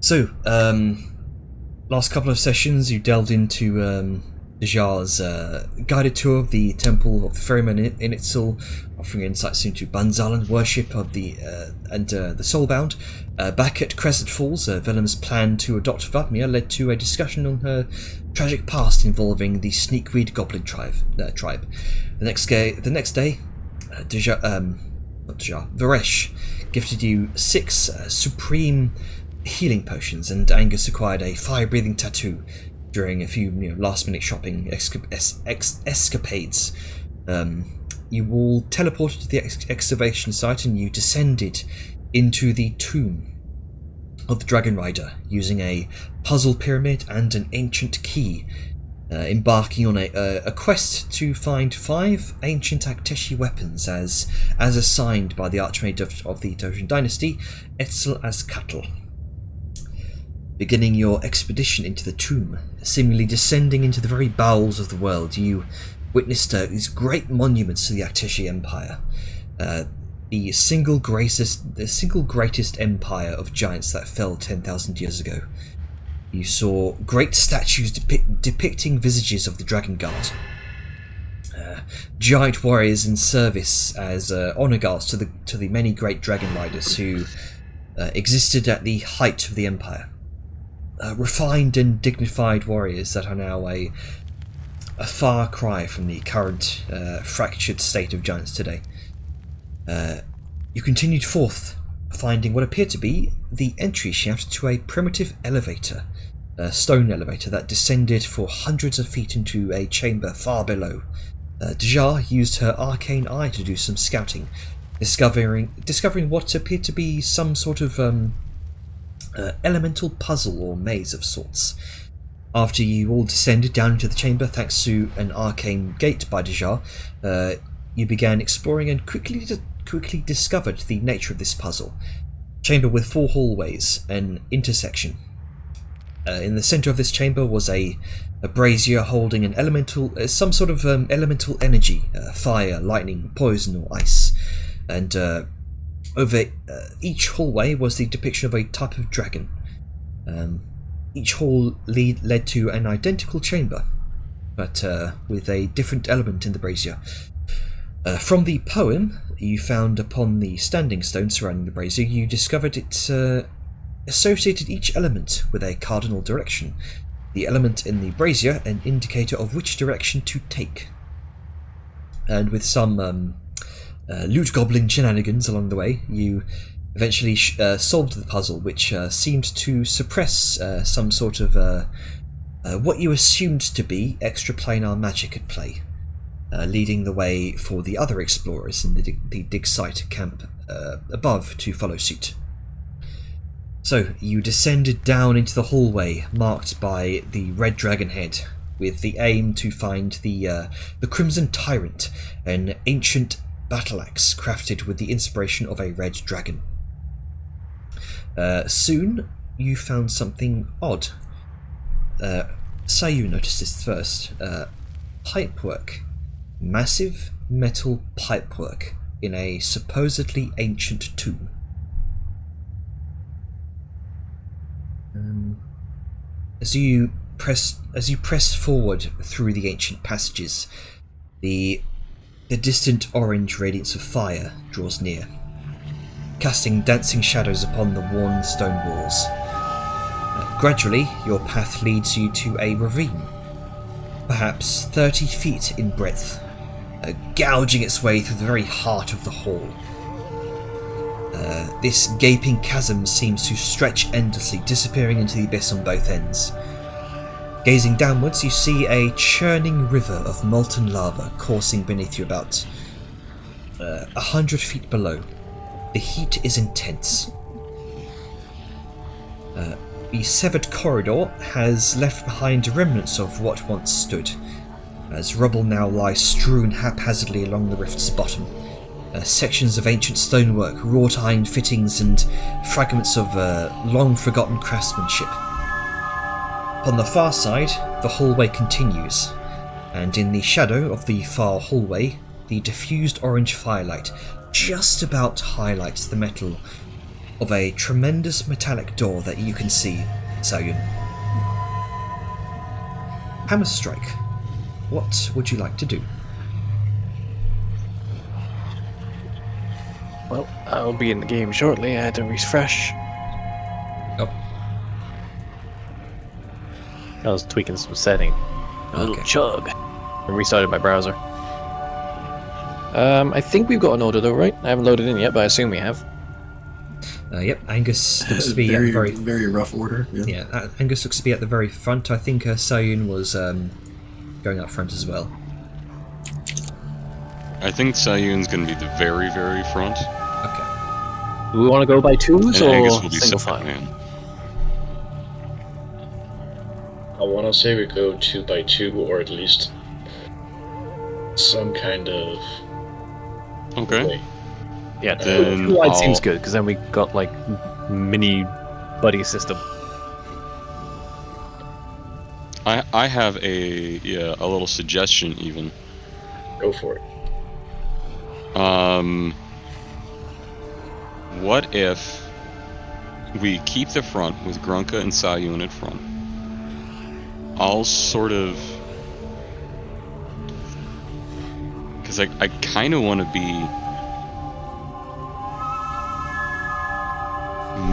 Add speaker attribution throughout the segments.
Speaker 1: So, last couple of sessions you delved into Dejar's guided tour of the Temple of the Ferryman in Itzal, offering insights into Banzalan worship of the Soulbound. Back at Crescent Falls, Velem's plan to adopt Vadmir led to a discussion on her tragic past involving the Sneakweed Goblin tribe. The next day, Varesh gifted you 6 supreme healing potions, and Angus acquired a fire-breathing tattoo during a few last-minute shopping escapades. You all teleported to the excavation site, and you descended into the tomb of the Dragon Rider using a puzzle pyramid and an ancient key, embarking on a quest to find 5 ancient Akteshi weapons as assigned by the Archmage of the Dojin Dynasty, Etzel Azkatl. Beginning your expedition into the tomb, seemingly descending into the very bowels of the world, you witnessed these great monuments to the Akteshi Empire, the single greatest empire of giants that fell 10,000 years ago. You saw great statues depicting visages of the Dragon Guard, giant warriors in service as honor guards to the many great dragon riders who existed at the height of the empire. Refined and dignified warriors that are now a far cry from the current fractured state of giants today. You continued forth, finding what appeared to be the entry shaft to a primitive elevator, a stone elevator that descended for hundreds of feet into a chamber far below. Dejar used her arcane eye to do some scouting, discovering what appeared to be some sort of elemental puzzle or maze of sorts. After you all descended down into the chamber thanks to an arcane gate by Dejar, you began exploring and quickly discovered the nature of this puzzle. Chamber with 4 hallways, an intersection. In the centre of this chamber was a brazier holding an elemental, some sort of elemental energy, fire, lightning, poison or ice, and over each hallway was the depiction of a type of dragon. Each hall led to an identical chamber, but with a different element in the brazier. From the poem you found upon the standing stone surrounding the brazier, you discovered it associated each element with a cardinal direction. The element in the brazier an indicator of which direction to take. And with some loot goblin shenanigans along the way, you eventually solved the puzzle, which seemed to suppress some sort of what you assumed to be extraplanar magic at play, leading the way for the other explorers in the dig site camp above to follow suit. So you descended down into the hallway marked by the Red Dragon Head, with the aim to find the Crimson Tyrant, an ancient battle axe crafted with the inspiration of a red dragon. Soon you found something odd. Sayu noticed this first. Pipework. Massive metal pipework in a supposedly ancient tomb. As you press forward through the ancient passages, the distant orange radiance of fire draws near, casting dancing shadows upon the worn stone walls. Gradually, your path leads you to a ravine, perhaps 30 feet in breadth, gouging its way through the very heart of the hall. This gaping chasm seems to stretch endlessly, disappearing into the abyss on both ends. Gazing downwards, you see a churning river of molten lava coursing beneath you about 100 feet below. The heat is intense. The severed corridor has left behind remnants of what once stood, as rubble now lies strewn haphazardly along the rift's bottom. Sections of ancient stonework, wrought iron fittings, and fragments of long-forgotten craftsmanship. Upon the far side, the hallway continues, and in the shadow of the far hallway, the diffused orange firelight just about highlights the metal of a tremendous metallic door that you can see, Saoyun. Hammer Strike, what would you like to do?
Speaker 2: Well, I'll be in the game shortly. I had to refresh.
Speaker 1: Oh,
Speaker 2: I was tweaking some setting. A little
Speaker 1: Okay.
Speaker 2: chug. I restarted my browser. I think we've got an order though, right? I haven't loaded in yet, but I assume we have.
Speaker 1: Yep, Angus looks to be at the very...
Speaker 3: very rough order. Yeah.
Speaker 1: Angus looks to be at the very front. I think Saoyun was going up front as well.
Speaker 4: I think Saoyun's going to be the very, very front.
Speaker 1: Okay.
Speaker 2: Do we want to go by twos
Speaker 4: And
Speaker 2: or
Speaker 4: Angus will be
Speaker 2: single
Speaker 4: second
Speaker 2: file?
Speaker 4: man.
Speaker 5: I want to say we go 2 by 2, or at least some kind of
Speaker 4: Okay.
Speaker 5: way.
Speaker 2: Yeah,
Speaker 4: Then
Speaker 2: two wide
Speaker 4: I'll-
Speaker 2: seems good because then we got like mini buddy system.
Speaker 4: I have a little suggestion even.
Speaker 5: Go for it.
Speaker 4: What if we keep the front with Grunka and Saoyun at front? I'll sort of... Because I kind of want to be...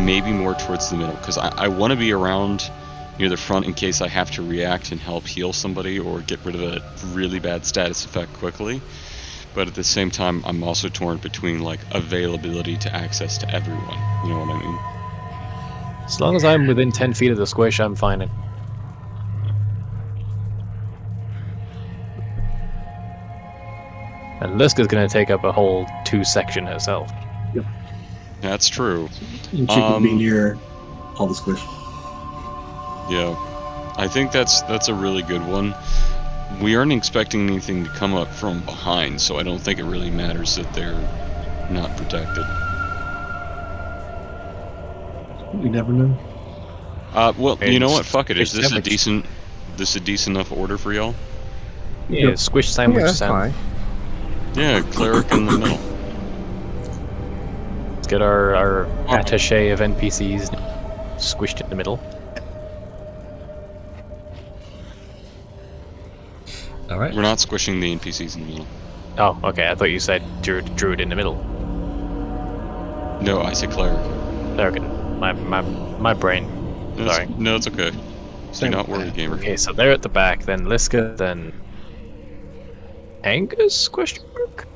Speaker 4: maybe more towards the middle, because I want to be around near the front in case I have to react and help heal somebody or get rid of a really bad status effect quickly. But at the same time, I'm also torn between like availability to access to everyone. You know what I mean?
Speaker 2: As long as I'm within 10 feet of the squish, I'm fine. And Liska's gonna take up a whole 2 section herself.
Speaker 4: That's true.
Speaker 3: And she could be near all the squish.
Speaker 4: Yeah, I think that's a really good one. We aren't expecting anything to come up from behind, so I don't think it really matters that they're not protected.
Speaker 3: You never know.
Speaker 4: Well, you know what? Fuck it. Is
Speaker 2: It's
Speaker 4: this a decent enough order for y'all?
Speaker 2: Yeah, squish sandwich
Speaker 6: Yeah, that's
Speaker 2: sound.
Speaker 6: fine.
Speaker 4: Yeah, cleric in the middle.
Speaker 2: Let's get our attaché of NPCs squished in the middle.
Speaker 1: All right.
Speaker 4: We're not squishing the NPCs in the middle.
Speaker 2: Oh, okay. I thought you said druid in the middle.
Speaker 4: No, I said cleric.
Speaker 2: There, okay. My brain.
Speaker 4: No,
Speaker 2: Sorry.
Speaker 4: No, it's okay. Do not worry, gamer.
Speaker 2: Okay, so they're at the back, then Liska, then Angus? Question mark?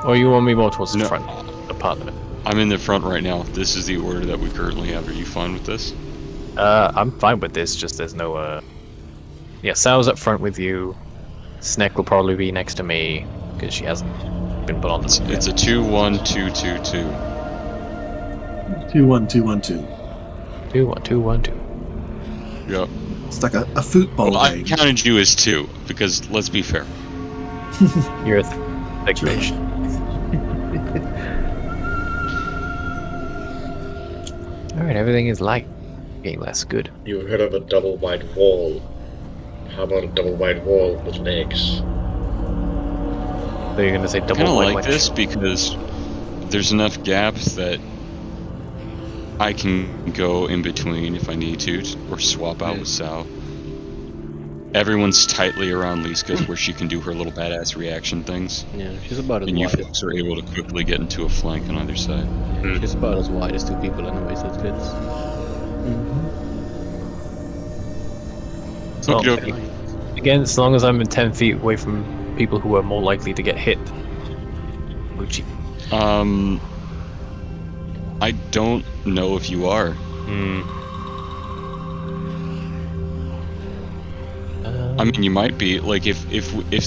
Speaker 2: Or you want me more towards the
Speaker 4: No.
Speaker 2: front, the parliament?
Speaker 4: I'm in the front right now. This is the order that we currently have. Are you fine with this?
Speaker 2: I'm fine with this. Just there's no Yeah, Sal's up front with you. Sneck will probably be next to me because she hasn't been put on the.
Speaker 4: It's a 2-1-2-2-2.
Speaker 3: 2-1-2-1-2.
Speaker 2: 2-1-2-1-2.
Speaker 4: Yep.
Speaker 3: It's like a football
Speaker 4: Well, I
Speaker 3: game.
Speaker 4: counted you as 2 because let's be fair.
Speaker 2: You're a thick bitch. All right, everything is light. Getting less good.
Speaker 5: You heard of a double wide wall. How about a double wide wall with legs?
Speaker 2: So you're gonna say
Speaker 4: I
Speaker 2: double
Speaker 4: kind of
Speaker 2: wide
Speaker 4: like
Speaker 2: wedge?
Speaker 4: this because there's enough gaps that I can go in between if I need to, or swap out with Sal. Everyone's tightly around Liska where she can do her little badass reaction things,
Speaker 7: Yeah, she's about as
Speaker 4: and you
Speaker 7: wide.
Speaker 4: folks are able to quickly get into a flank on either side.
Speaker 7: She's about as wide as 2 people anyway, so it's good.
Speaker 2: So,
Speaker 4: Okie dokie.
Speaker 2: again, as long as I'm in 10 feet away from people who are more likely to get hit. Gucci.
Speaker 4: I don't know if you are. I mean, you might be. Like, if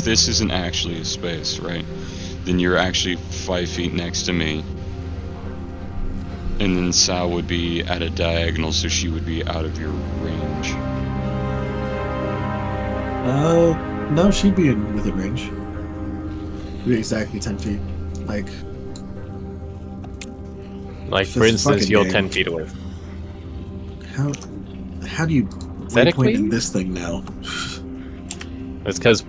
Speaker 4: this isn't actually a space, right? Then you're actually 5 feet next to me. And then Sal would be at a diagonal, so she would be out of your range.
Speaker 3: No, she'd be within range. Be exactly 10 feet.
Speaker 2: Like,
Speaker 3: It's
Speaker 2: for
Speaker 3: a
Speaker 2: instance,
Speaker 3: fucking
Speaker 2: you're
Speaker 3: game.
Speaker 2: 10 feet away.
Speaker 3: How do you
Speaker 2: Aesthetically?
Speaker 3: waypoint in this thing now?
Speaker 2: It's because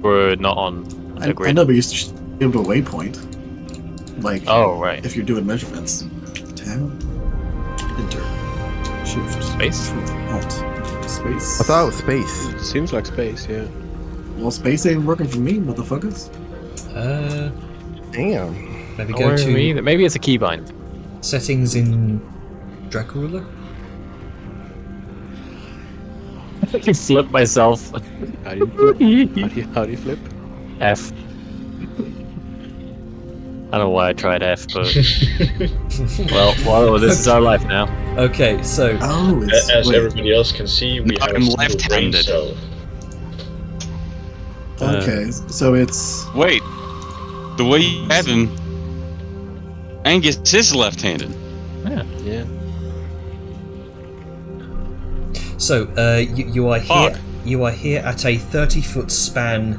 Speaker 2: we're not on the
Speaker 3: I
Speaker 2: grid.
Speaker 3: know, but you should be able to waypoint. Like,
Speaker 2: Oh, right.
Speaker 3: if you're doing measurements, tab, enter, shift,
Speaker 2: Space?
Speaker 3: alt, space.
Speaker 6: I thought it was space.
Speaker 7: Seems like space, yeah.
Speaker 3: Well, space ain't working for me, motherfuckers.
Speaker 6: Damn.
Speaker 1: Maybe
Speaker 2: Don't
Speaker 1: go
Speaker 2: worry
Speaker 1: to
Speaker 2: me. Maybe it's a keybind.
Speaker 1: settings in Dracula.
Speaker 2: I can flip myself.
Speaker 7: How do you flip?
Speaker 2: F. I don't know why I tried F, but well, this is our life now.
Speaker 1: Okay, so
Speaker 3: Oh, it's
Speaker 5: As
Speaker 3: wait,
Speaker 5: everybody else can see, we have
Speaker 4: I'm
Speaker 5: a single brain
Speaker 4: left-handed.
Speaker 5: cell.
Speaker 3: okay. So it's
Speaker 4: Wait, the way you have him, Angus is left-handed.
Speaker 7: Yeah.
Speaker 1: you are here.
Speaker 4: Fuck.
Speaker 1: You are here at a 30-foot span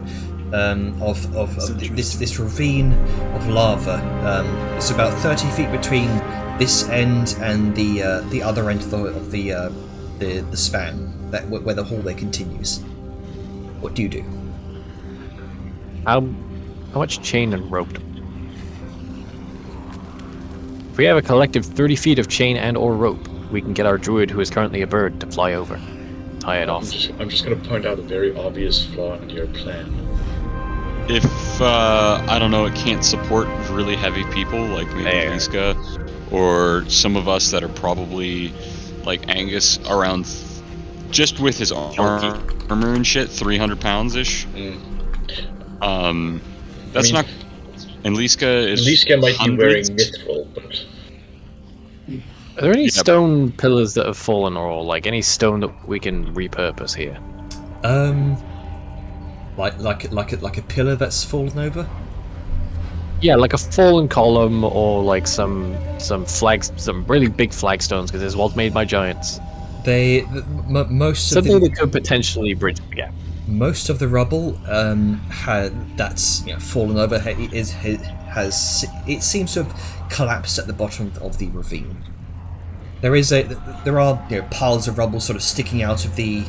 Speaker 1: of this ravine of lava. It's about 30 feet between this end and the other end of the span where the hallway continues. What do you do?
Speaker 2: How much chain and rope? If we have a collective 30 feet of chain and or rope, we can get our druid, who is currently a bird, to fly over. Tie it off.
Speaker 5: I'm just going to point out a very obvious flaw in your plan.
Speaker 4: If I don't know, it can't support really heavy people like maybe
Speaker 2: There.
Speaker 4: Liska, or some of us that are probably like Angus around, just with his armor and shit, 300 pounds ish. That's
Speaker 5: I mean,
Speaker 4: not. And Liska is.
Speaker 5: Liska might be wearing
Speaker 4: hundreds.
Speaker 5: mithril, but
Speaker 2: Are there any
Speaker 4: Yeah.
Speaker 2: stone pillars that have fallen, or like any stone that we can repurpose here?
Speaker 1: Like a pillar that's fallen over.
Speaker 2: Yeah, like a fallen column, or like some flags, some really big flagstones, because this was made by giants.
Speaker 1: Most of
Speaker 2: Something
Speaker 1: the
Speaker 2: that could potentially bridge the gap.
Speaker 1: most of the rubble that's fallen over it seems to have collapsed at the bottom of the ravine. There are piles of rubble sort of sticking out of the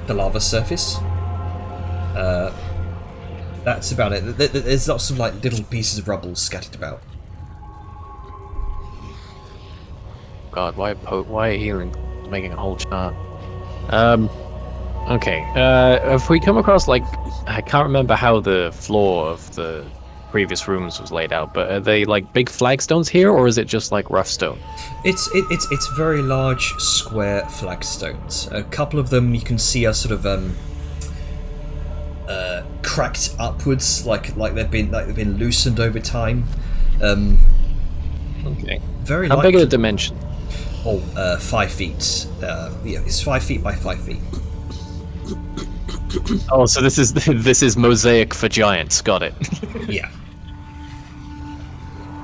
Speaker 1: lava surface. That's about it. There's lots of like little pieces of rubble scattered about.
Speaker 2: God, why healing? Making a whole chart. Okay. If we come across like, I can't remember how the floor of the previous rooms was laid out, but are they like big flagstones here, or is it just like rough stone?
Speaker 1: It's very large square flagstones. A couple of them you can see are sort of cracked upwards, like they've been loosened over time.
Speaker 2: Okay.
Speaker 1: Very.
Speaker 2: How big are the dimensions?
Speaker 1: 5 feet. It's 5 feet by 5 feet.
Speaker 2: Oh, so this is mosaic for giants. Got it.
Speaker 1: Yeah.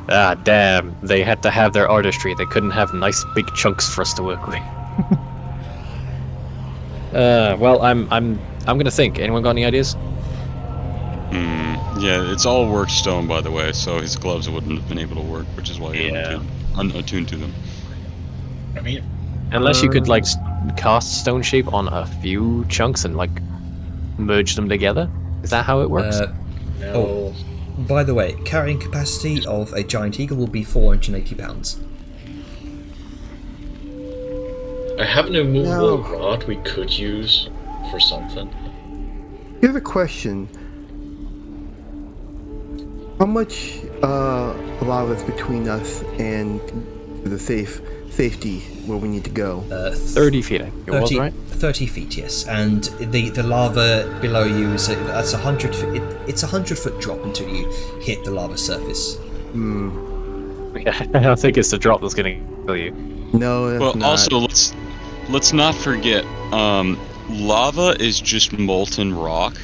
Speaker 2: Ah, damn! They had to have their artistry. They couldn't have nice big chunks for us to work with. Well, I'm gonna think. Anyone got any ideas?
Speaker 4: Yeah, it's all worked stone, by the way, so his gloves wouldn't have been able to work, which is why he unattuned to them.
Speaker 5: I mean,
Speaker 2: Unless you could like cast stone shape on a few chunks and like merge them together. Is that how it works?
Speaker 5: no.
Speaker 1: By the way, carrying capacity of a giant eagle will be 480 pounds.
Speaker 5: I have an immovable
Speaker 6: No.
Speaker 5: rod we could use for something.
Speaker 6: Here's a question. How much lava is between us and the safety where we need to go?
Speaker 2: 30 feet. I think it was,
Speaker 1: 30,
Speaker 2: right?
Speaker 1: 30 feet, yes. And the lava below you is that's 100 feet. It's a 100-foot drop until you hit the lava surface.
Speaker 2: Yeah, I don't think it's the drop that's gonna kill you.
Speaker 6: No, that's
Speaker 4: Well,
Speaker 6: not.
Speaker 4: also let's not forget, lava is just molten rock,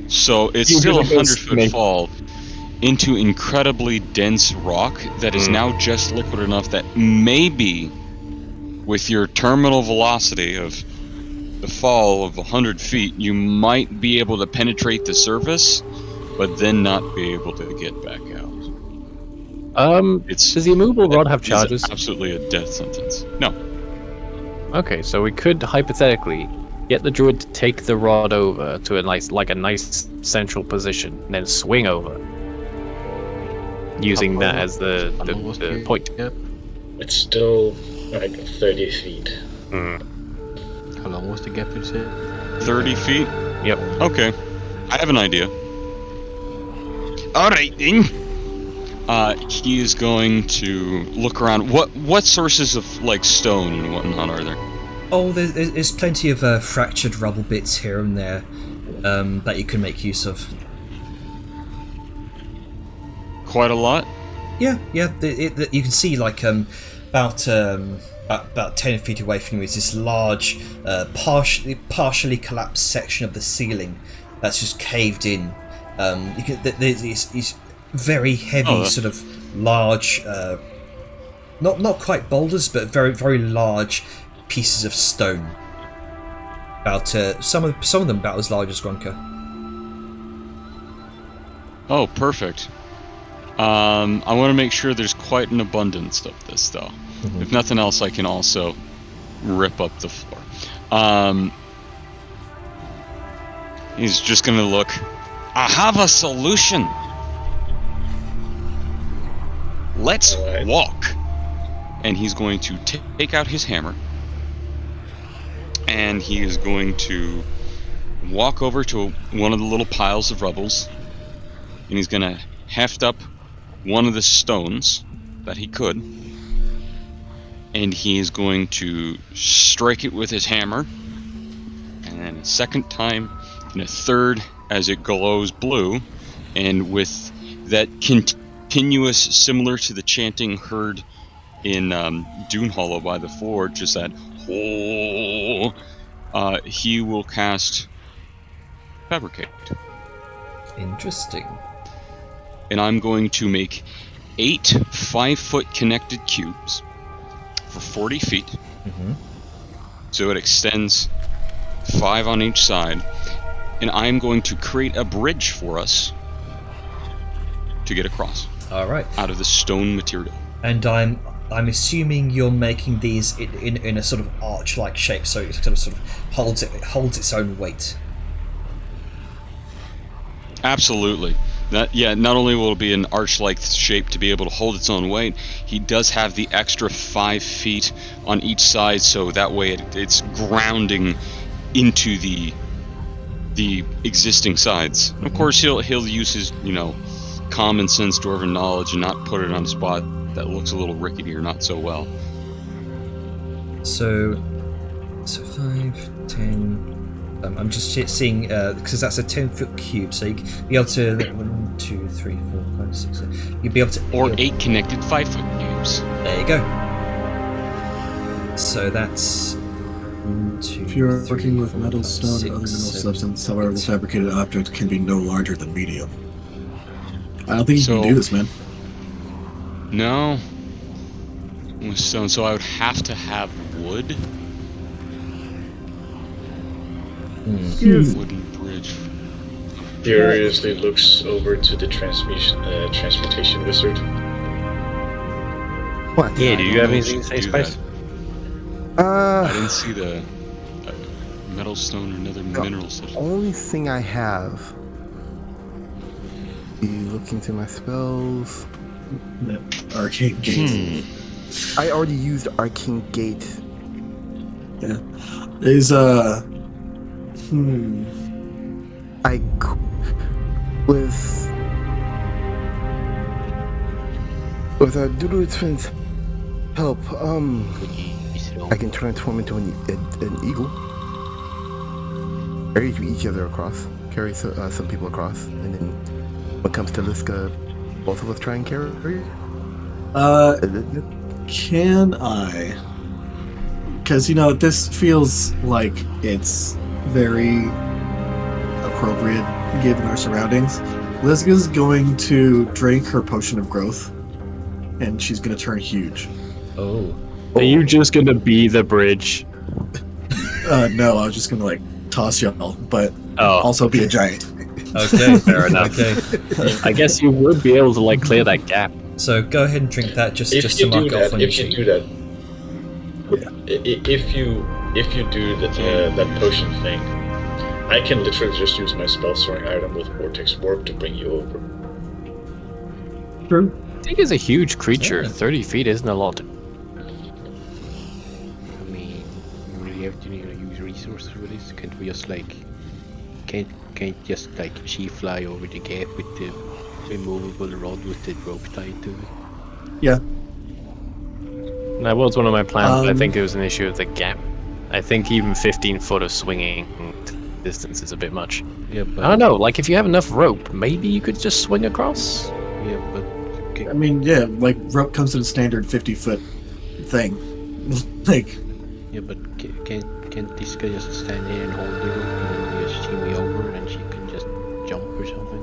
Speaker 4: so it's
Speaker 2: You
Speaker 4: still a
Speaker 2: really is
Speaker 4: 100-foot
Speaker 2: me.
Speaker 4: fall into incredibly dense rock that is now just liquid enough that maybe, with your terminal velocity of the fall of 100 feet, you might be able to penetrate the surface, but then not be able to get back out. It's
Speaker 2: Does the immovable rod have
Speaker 4: it's
Speaker 2: charges?
Speaker 4: absolutely a death sentence. No.
Speaker 2: Okay, so we could hypothetically get the druid to take the rod over to a nice central position, and then swing over. using
Speaker 7: How
Speaker 2: that
Speaker 7: far-
Speaker 2: as
Speaker 7: how long was
Speaker 2: the point.
Speaker 7: gap?
Speaker 5: It's still like 30 feet.
Speaker 7: How long was the gap you said?
Speaker 4: 30 feet?
Speaker 2: Yep.
Speaker 4: Okay. I have an idea. Alright then. He is going to look around. What sources of like stone and whatnot are there?
Speaker 1: Oh, there's plenty of fractured rubble bits here and there that you can make use of.
Speaker 4: Quite a lot.
Speaker 1: Yeah. You can see like about 10 feet away from you is this large, partially collapsed section of the ceiling that's just caved in. There's these very heavy, sort of large, not quite boulders, but very very large pieces of stone. About some of them about as large as Gronka.
Speaker 4: Oh, perfect. I want to make sure there's quite an abundance of this, though.
Speaker 1: Mm-hmm.
Speaker 4: If nothing else, I can also rip up the floor. He's just gonna look. I have a solution. Let's
Speaker 5: Alright.
Speaker 4: walk. And he's going to take out his hammer. And he is going to walk over to one of the little piles of rubbles. And he's gonna heft up one of the stones that he could. And he is going to strike it with his hammer. And then a second time, and a third as it glows blue. And with that continuous, similar to the chanting heard in Dune Hollow by the Forge, just that oh, he will cast Fabricate.
Speaker 1: Interesting.
Speaker 4: And I'm going to make 8 5-foot connected cubes for 40 feet.
Speaker 1: Mm-hmm.
Speaker 4: So it extends 5 on each side. And I'm going to create a bridge for us to get across
Speaker 1: All right.
Speaker 4: out of the stone material.
Speaker 1: And I'm assuming you're making these in a sort of arch-like shape, so it sort of holds its own weight.
Speaker 4: Absolutely. Not only will it be an arch-like shape to be able to hold its own weight, he does have the extra 5 feet on each side, so that way it's grounding into the existing sides. And of course, he'll use his common sense dwarven knowledge and not put it on a spot that looks a little rickety or not so well.
Speaker 1: So 5, 10. I'm just seeing because that's a 10-foot cube, so you'll be able to 1, 2, 3, 4, 5, 6. 7. You'll be able to
Speaker 4: Or 8 connected 5-foot cubes.
Speaker 1: There you go. So that's 1, 2.
Speaker 3: If you're
Speaker 1: 3,
Speaker 3: working with
Speaker 1: 4,
Speaker 3: metal,
Speaker 1: 5,
Speaker 3: stone,
Speaker 1: 6,
Speaker 3: or other mineral
Speaker 1: 7,
Speaker 3: substance, however, the
Speaker 1: 8.
Speaker 3: fabricated object can be no larger than medium. I don't think you can
Speaker 4: So-
Speaker 3: do this, man.
Speaker 4: No. With stone, so I would have to have wood. Wooden bridge.
Speaker 5: Furiously looks over to the transmutation wizard.
Speaker 6: What?
Speaker 2: Yeah, do you have
Speaker 4: know if
Speaker 2: anything to
Speaker 4: she
Speaker 2: say,
Speaker 4: can do
Speaker 2: Spice?
Speaker 4: I didn't see the metal, stone, or another mineral substance.
Speaker 6: Only thing I have. Be looking through my spells.
Speaker 3: Arcane gate.
Speaker 6: I already used Arcane Gate.
Speaker 3: Yeah. Is
Speaker 6: I with Doodle's friend's help, I can transform into an eagle. Carry each other across. Carry some people across, and then when it comes to Liska, both of us try and carry her.
Speaker 3: Can I? Because, this feels like it's very appropriate given our surroundings. Liska's going to drink her potion of growth, and she's going to turn huge.
Speaker 1: Oh.
Speaker 2: Are you just gonna be the bridge?
Speaker 3: No, I was just going to, toss y'all, but
Speaker 2: Oh,
Speaker 3: also be a giant.
Speaker 1: Okay.
Speaker 2: fair enough.
Speaker 1: Okay.
Speaker 2: I guess you would be able to clear that gap.
Speaker 1: So go ahead and drink that just
Speaker 5: If
Speaker 1: to
Speaker 5: you
Speaker 1: mark
Speaker 5: do
Speaker 1: it off
Speaker 5: that,
Speaker 1: on your sheet.
Speaker 5: if you do that potion thing, I can literally just use my spell storing item with Vortex Warp to bring you over.
Speaker 3: True.
Speaker 2: Dig is a huge creature.
Speaker 1: Yeah.
Speaker 2: 30 feet isn't a lot.
Speaker 7: I mean, we really have to use resources for this. Can't we just like, can't just like she fly over the gap with the immovable rod with the rope tied to it?
Speaker 3: Yeah.
Speaker 2: That was one of my plans. I
Speaker 3: Um,
Speaker 2: think it was an issue of the gap. I think even 15 foot of swinging distance is a bit much.
Speaker 7: Yeah, but
Speaker 2: I don't know. Like if you have enough rope, maybe you could just swing across.
Speaker 7: Yeah, but
Speaker 3: I mean, yeah, like rope comes to the standard 50-foot thing. Like,
Speaker 7: yeah, but can't this guy just stand here and hold the rope and then we just shimmy over and she can just jump or something?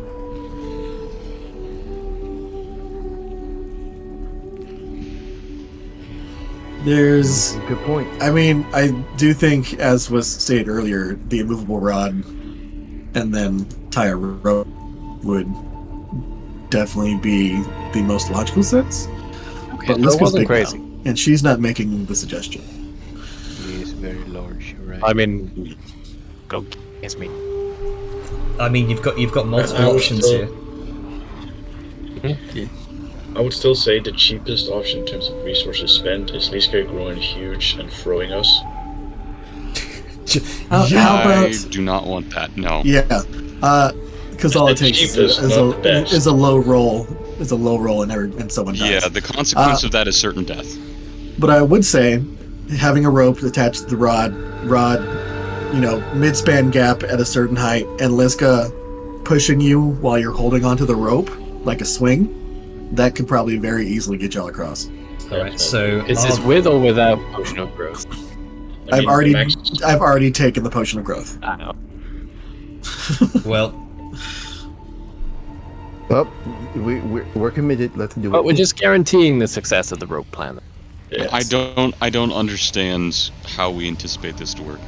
Speaker 3: there's.
Speaker 6: Good point.
Speaker 3: I mean, I do think, as was stated earlier, the immovable rod and then tie a rope would definitely be the most logical sense.
Speaker 2: Okay,
Speaker 3: But
Speaker 2: that
Speaker 3: Liska's
Speaker 2: wasn't
Speaker 3: big
Speaker 2: crazy.
Speaker 3: now, and she's not making the suggestion.
Speaker 7: He is very large, you're right?
Speaker 2: I mean, go guess me.
Speaker 1: I mean, you've got multiple
Speaker 5: I would
Speaker 1: options
Speaker 5: still-
Speaker 1: here.
Speaker 5: I would still say the cheapest option in terms of resources spent is Liska growing huge and throwing us.
Speaker 3: How
Speaker 4: I
Speaker 3: about?
Speaker 4: do not want that. No.
Speaker 3: Yeah, because all it
Speaker 5: The
Speaker 3: takes is
Speaker 5: cheapest, not the best.
Speaker 3: a low roll, and someone dies.
Speaker 4: Yeah, the consequence of that is certain death.
Speaker 3: But I would say, having a rope attached to the rod, mid-span gap at a certain height, and Liska pushing you while you're holding onto the rope like a swing, that could probably very easily get y'all across.
Speaker 1: Alright, so
Speaker 2: Is this with or without potion of growth?
Speaker 5: I mean,
Speaker 3: I've already taken the potion of growth.
Speaker 2: I know.
Speaker 1: well,
Speaker 6: Well, we're committed. Let's do
Speaker 2: But
Speaker 6: it.
Speaker 2: we're just guaranteeing the success of the rope plan.
Speaker 5: yes.
Speaker 4: I don't understand how we anticipate this to work.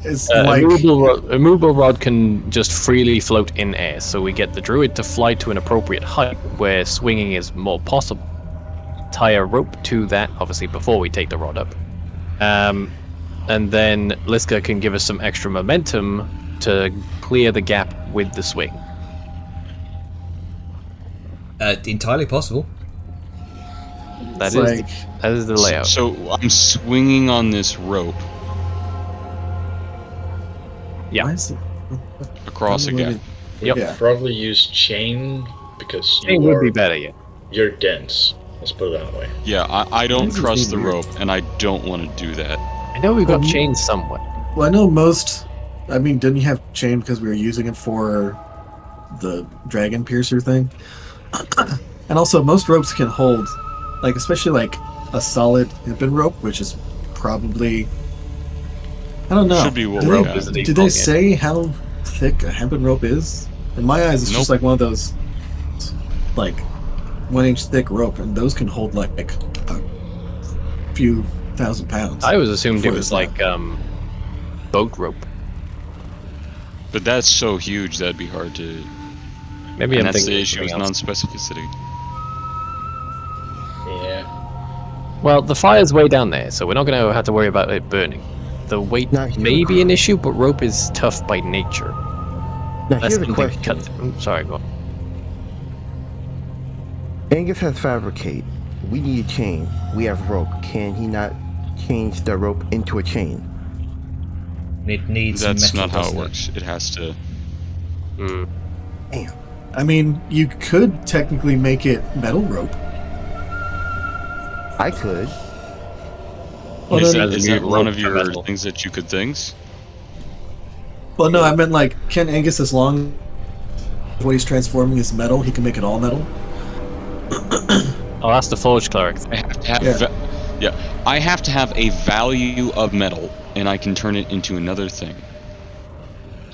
Speaker 3: It's
Speaker 2: A
Speaker 3: like
Speaker 2: movable rod can just freely float in air, so we get the druid to fly to an appropriate height where swinging is more possible. Tie a rope to that, obviously, before we take the rod up. And then Liska can give us some extra momentum to clear the gap with the swing.
Speaker 1: entirely possible.
Speaker 2: That
Speaker 3: it's
Speaker 2: is
Speaker 3: like
Speaker 2: that is the layout.
Speaker 4: So I'm swinging on this rope
Speaker 2: Yeah.
Speaker 3: why is it-
Speaker 4: across a gap.
Speaker 2: Yep.
Speaker 3: Yeah.
Speaker 5: Probably use chain because
Speaker 2: Chain would be better, yeah.
Speaker 5: you're dense. Let's put it that way.
Speaker 4: Yeah, I don't
Speaker 3: This is
Speaker 4: trust the
Speaker 3: weird.
Speaker 4: rope, and I don't want to do that.
Speaker 2: I know we've got chains somewhere.
Speaker 3: Well, I know most. I mean, didn't you have chain because we were using it for the dragon piercer thing? And also, most ropes can hold, like especially like a solid hempen rope, which is probably. I don't know.
Speaker 4: Should be what
Speaker 3: do
Speaker 4: we're
Speaker 3: they,
Speaker 4: at.
Speaker 2: is the
Speaker 3: do
Speaker 2: default,
Speaker 3: they
Speaker 2: yeah.
Speaker 3: say how thick a hempen rope is? In my eyes, it's just
Speaker 4: Nope.
Speaker 3: like one of those, like, 1-inch thick rope, and those can hold like a few thousand pounds.
Speaker 2: I always assumed it
Speaker 3: Before
Speaker 2: was
Speaker 3: this
Speaker 2: like boat rope.
Speaker 4: But that's so huge that'd be hard to.
Speaker 2: Maybe
Speaker 4: And
Speaker 2: I'm
Speaker 4: that's
Speaker 2: thinking
Speaker 4: the
Speaker 2: of
Speaker 4: issue with
Speaker 2: something else.
Speaker 4: non-specificity.
Speaker 5: Yeah.
Speaker 2: Well, the fire's way down there, so we're not going to have to worry about it burning. The weight
Speaker 6: Not here.
Speaker 2: may be an issue, but rope is tough by nature.
Speaker 6: Now
Speaker 2: That's
Speaker 6: here's a
Speaker 2: something
Speaker 6: question.
Speaker 2: cut through. Sorry, go on.
Speaker 6: Angus has fabricate. We need a chain. We have rope. Can he not change the rope into a chain?
Speaker 1: It needs
Speaker 4: That's
Speaker 1: metal,
Speaker 4: not how it
Speaker 1: doesn't
Speaker 4: works. It has to.
Speaker 2: Mm.
Speaker 6: Damn.
Speaker 3: I mean, you could technically make it metal rope.
Speaker 6: I could.
Speaker 3: Well,
Speaker 4: Is
Speaker 3: no,
Speaker 4: that, is
Speaker 2: no,
Speaker 4: that one
Speaker 2: rope
Speaker 4: of
Speaker 2: for
Speaker 4: your
Speaker 2: metal.
Speaker 4: things that you could things?
Speaker 3: Well, no, I meant like, can Angus, as long as what he's transforming is metal, he can make it all metal?
Speaker 2: I'll ask the Forge Cleric.
Speaker 4: I have to have.
Speaker 3: Yeah.
Speaker 4: I have to have a value of metal, and I can turn it into another thing.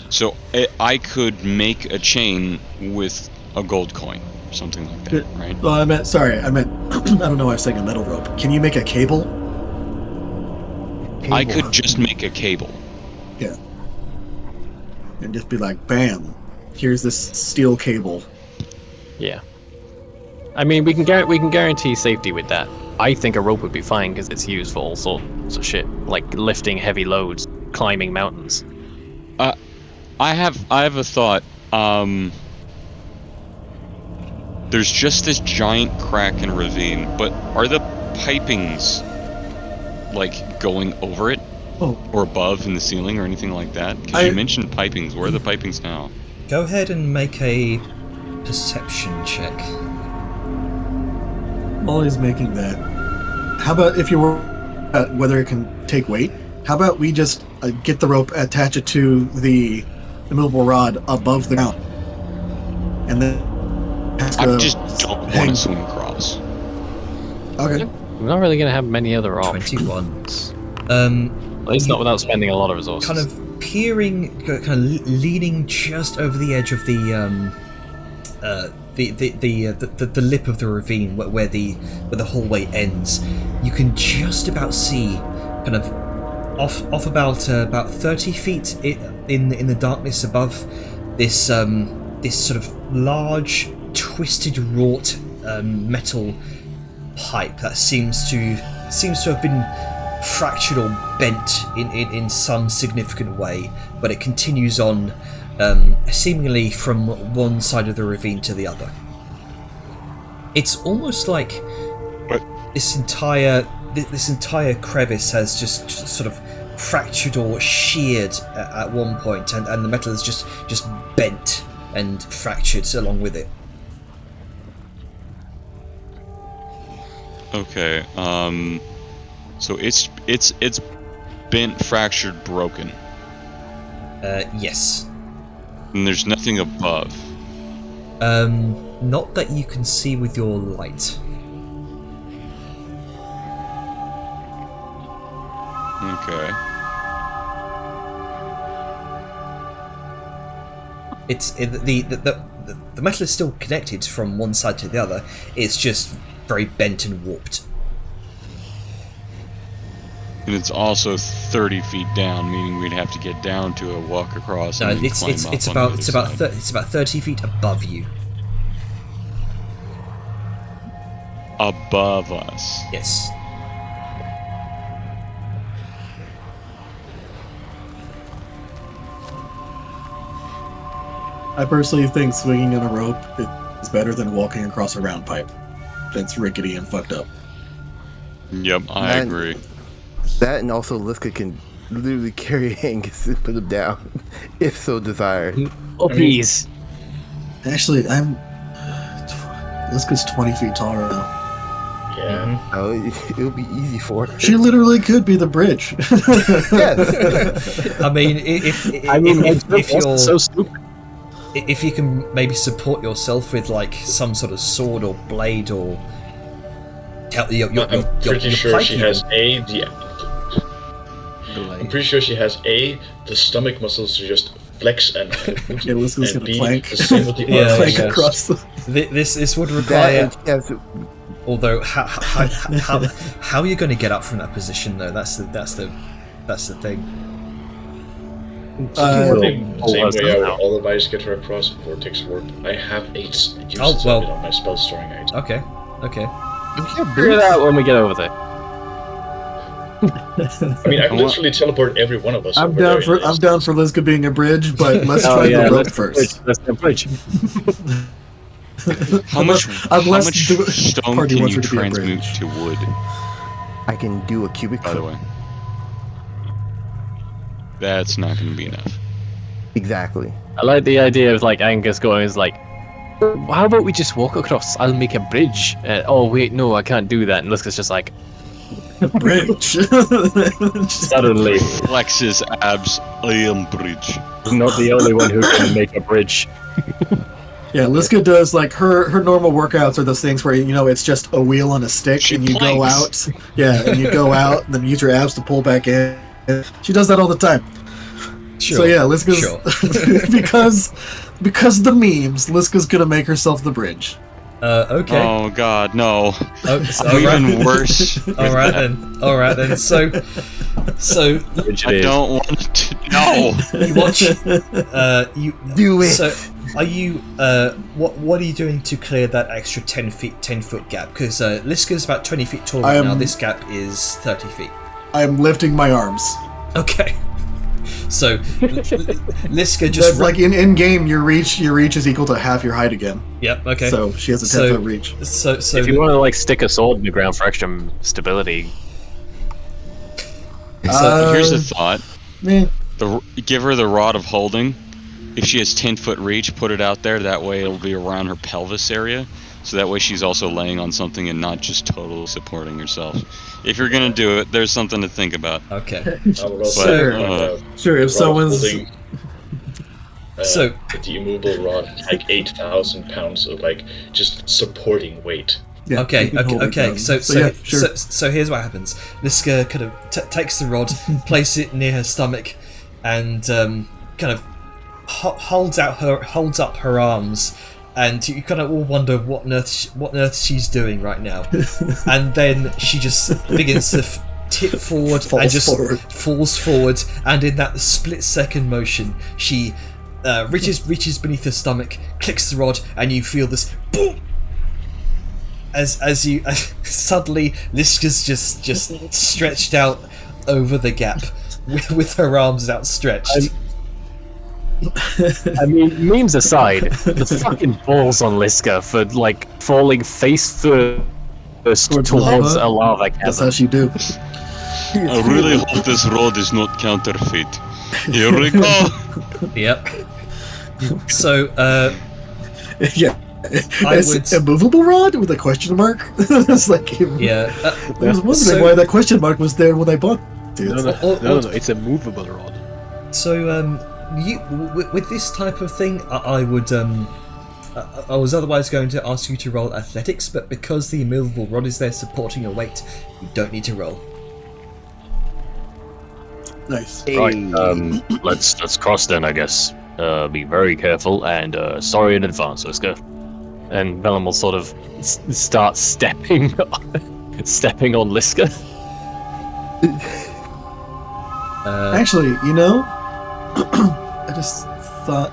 Speaker 4: So I could make a chain with a gold coin, something like that, right?
Speaker 3: Well, I meant, I don't know why I was saying a metal rope. Can you make a cable?
Speaker 4: I
Speaker 6: Cable.
Speaker 4: could just make a cable.
Speaker 3: Yeah. And just be like, bam, here's this steel cable.
Speaker 2: Yeah. I mean, we can guarantee safety with that. I think a rope would be fine because it's used for all sorts of shit, like lifting heavy loads, climbing mountains.
Speaker 4: I have a thought. there's just this giant crack and ravine, but are the pipings like going over it?
Speaker 3: Oh.
Speaker 4: Or above in the ceiling or anything like that? Because you mentioned pipings. Where are the pipings now?
Speaker 1: Go ahead and make a perception check.
Speaker 3: While he's making that, how about if you were whether it can take weight? How about we just get the rope, attach it to the immovable rod above the ground, and then
Speaker 4: I just don't want to swim across.
Speaker 3: Okay.
Speaker 2: We're not really going to have many other options.
Speaker 1: 21.
Speaker 2: At least not without spending a lot of resources.
Speaker 1: Kind of peering, kind of leaning just over the edge of the lip of the ravine where the hallway ends. You can just about see, kind of off about 30 feet in the darkness above, this sort of large, twisted, wrought metal pipe that seems to have been fractured or bent in some significant way, but it continues on seemingly from one side of the ravine to the other. It's almost like this entire crevice has just sort of fractured or sheared at one point, and the metal is just bent and fractured along with it.
Speaker 4: Okay, so it's bent, fractured, broken.
Speaker 1: Yes.
Speaker 4: And there's nothing above.
Speaker 1: Not that you can see with your light.
Speaker 4: Okay.
Speaker 1: The metal is still connected from one side to the other. It's just very bent and warped.
Speaker 4: And it's also 30 feet down, meaning we'd have to get down to it, walk across.
Speaker 1: No,
Speaker 4: and then
Speaker 1: it's
Speaker 4: climb up on the other side.
Speaker 1: it's about 30 feet above you.
Speaker 4: Above us.
Speaker 1: Yes.
Speaker 3: I personally think swinging on a rope is better than walking across a round pipe that's rickety and fucked up.
Speaker 4: Yep, I agree.
Speaker 6: That, and also Liska can literally carry Angus and put him down, if so desired.
Speaker 2: Oh, please.
Speaker 3: Actually, Liska's 20 feet tall right now.
Speaker 5: Yeah.
Speaker 6: Oh, it'll be easy for her.
Speaker 3: She literally could be the bridge.
Speaker 6: Yes.
Speaker 1: I mean, if you're
Speaker 2: so stupid.
Speaker 1: if you can maybe support yourself with like some sort of sword or blade or
Speaker 5: I'm pretty sure she has I'm pretty sure she has the stomach muscles to just flex and
Speaker 3: Yeah, Liska's gonna
Speaker 5: B,
Speaker 3: plank.
Speaker 5: the same with the
Speaker 1: Yeah,
Speaker 3: Plank
Speaker 1: yeah.
Speaker 3: across the.
Speaker 1: this would require.
Speaker 6: That, and she has
Speaker 1: Although how are you going to get up from that position though? That's the thing.
Speaker 5: Same way I would otherwise get her across Vortex Warp. I have 8 uses of it on my spell storing item.
Speaker 1: Okay.
Speaker 2: Figure it out when we get over there.
Speaker 5: I mean, I can literally teleport every one of us.
Speaker 3: I'm
Speaker 5: over
Speaker 3: down
Speaker 5: there
Speaker 3: for Liska being a bridge, but let's try the rope first.
Speaker 2: Let's do bridge.
Speaker 4: How much
Speaker 3: Unless
Speaker 4: stone
Speaker 3: party
Speaker 4: can
Speaker 3: wants
Speaker 4: you
Speaker 3: her to be a
Speaker 4: transmute
Speaker 3: bridge.
Speaker 4: to wood,
Speaker 6: I can do a cubic
Speaker 4: by the
Speaker 6: foot.
Speaker 4: way? That's not going to be enough.
Speaker 6: Exactly.
Speaker 2: I like the idea of like Angus going is like, how about we just walk across? I'll make a bridge. Oh wait, no, I can't do that. And Liska's just like,
Speaker 3: Bridge.
Speaker 2: suddenly,
Speaker 4: Flex's abs, I am bridge.
Speaker 2: not the only one who can make a bridge.
Speaker 3: Yeah, Liska does like her normal workouts are those things where it's just a wheel on a stick
Speaker 4: She
Speaker 3: and you go
Speaker 4: planks.
Speaker 3: out. Yeah, and you go out and then use your abs to pull back in. She does that all the time.
Speaker 1: Sure.
Speaker 3: So yeah, Liska's
Speaker 1: Sure.
Speaker 3: because of the memes, Liska's gonna make herself the bridge.
Speaker 1: Okay.
Speaker 4: Oh god, no.
Speaker 1: Even
Speaker 4: worse.
Speaker 1: All right then. So
Speaker 2: Bridge
Speaker 4: I
Speaker 2: it is.
Speaker 4: don't want to know.
Speaker 1: you watch. You
Speaker 6: Do it.
Speaker 1: So, are you? What are you doing to clear that extra 10 foot gap? Because Liska's about 20 feet tall right now. This gap is 30 feet.
Speaker 3: I'm lifting my arms.
Speaker 1: Okay. So Liska
Speaker 3: Just
Speaker 1: just
Speaker 3: like in game, your reach is equal to half your height again.
Speaker 1: Yep. Okay.
Speaker 3: So she has a 10-foot reach.
Speaker 1: So
Speaker 2: If you want to like stick a sword in the ground for extra stability,
Speaker 4: Here's the thought.
Speaker 3: Eh,
Speaker 4: Give her the Rod of Holding. If she has 10-foot reach, put it out there. That way it'll be around her pelvis area. So that way she's also laying on something and not just totally supporting herself. If you're going to do it, there's something to think about.
Speaker 1: okay.
Speaker 5: I would also
Speaker 3: Sure.
Speaker 5: point out
Speaker 3: Sure, if
Speaker 5: rod
Speaker 3: someone's
Speaker 5: holding,
Speaker 1: So-
Speaker 5: the immovable rod has like 8,000 pounds of like just supporting weight.
Speaker 3: yeah, you
Speaker 1: Okay,
Speaker 3: can
Speaker 1: okay,
Speaker 3: hold it
Speaker 1: okay.
Speaker 3: down.
Speaker 1: So
Speaker 3: yeah, sure.
Speaker 1: so here's what happens. Liska kind of takes the rod, places it near her stomach, and kind of holds up her arms, and you kind of all wonder what on earth she's doing right now. And then she just begins to tip forward and just falls forward, and in that split-second motion, she reaches beneath her stomach, clicks the rod, and you feel this boom. As you suddenly, Liska's just stretched out over the gap with her arms outstretched.
Speaker 2: I mean, memes aside, the fucking balls on Liska for like falling face first
Speaker 3: Towards
Speaker 2: towards
Speaker 3: lava?
Speaker 2: a lava
Speaker 3: That's how
Speaker 2: cavern.
Speaker 3: she do.
Speaker 4: I really hope this rod is not counterfeit. Here we go.
Speaker 1: Yep. So
Speaker 3: Yeah.
Speaker 1: I
Speaker 3: It's
Speaker 1: would-
Speaker 3: a movable rod with a question mark. It's like
Speaker 1: yeah.
Speaker 3: I was wondering
Speaker 1: So-
Speaker 3: why that question mark was there when I bought it.
Speaker 2: No, it's a movable rod.
Speaker 1: So with this type of thing, I would I was otherwise going to ask you to roll athletics, but because the immovable rod is there supporting your weight, you don't need to roll.
Speaker 3: Nice.
Speaker 2: Right, let's cross then, I guess. Be very careful, and sorry in advance, Liska. And Vellum will sort of start stepping on Liska.
Speaker 3: Actually, you know, I just thought,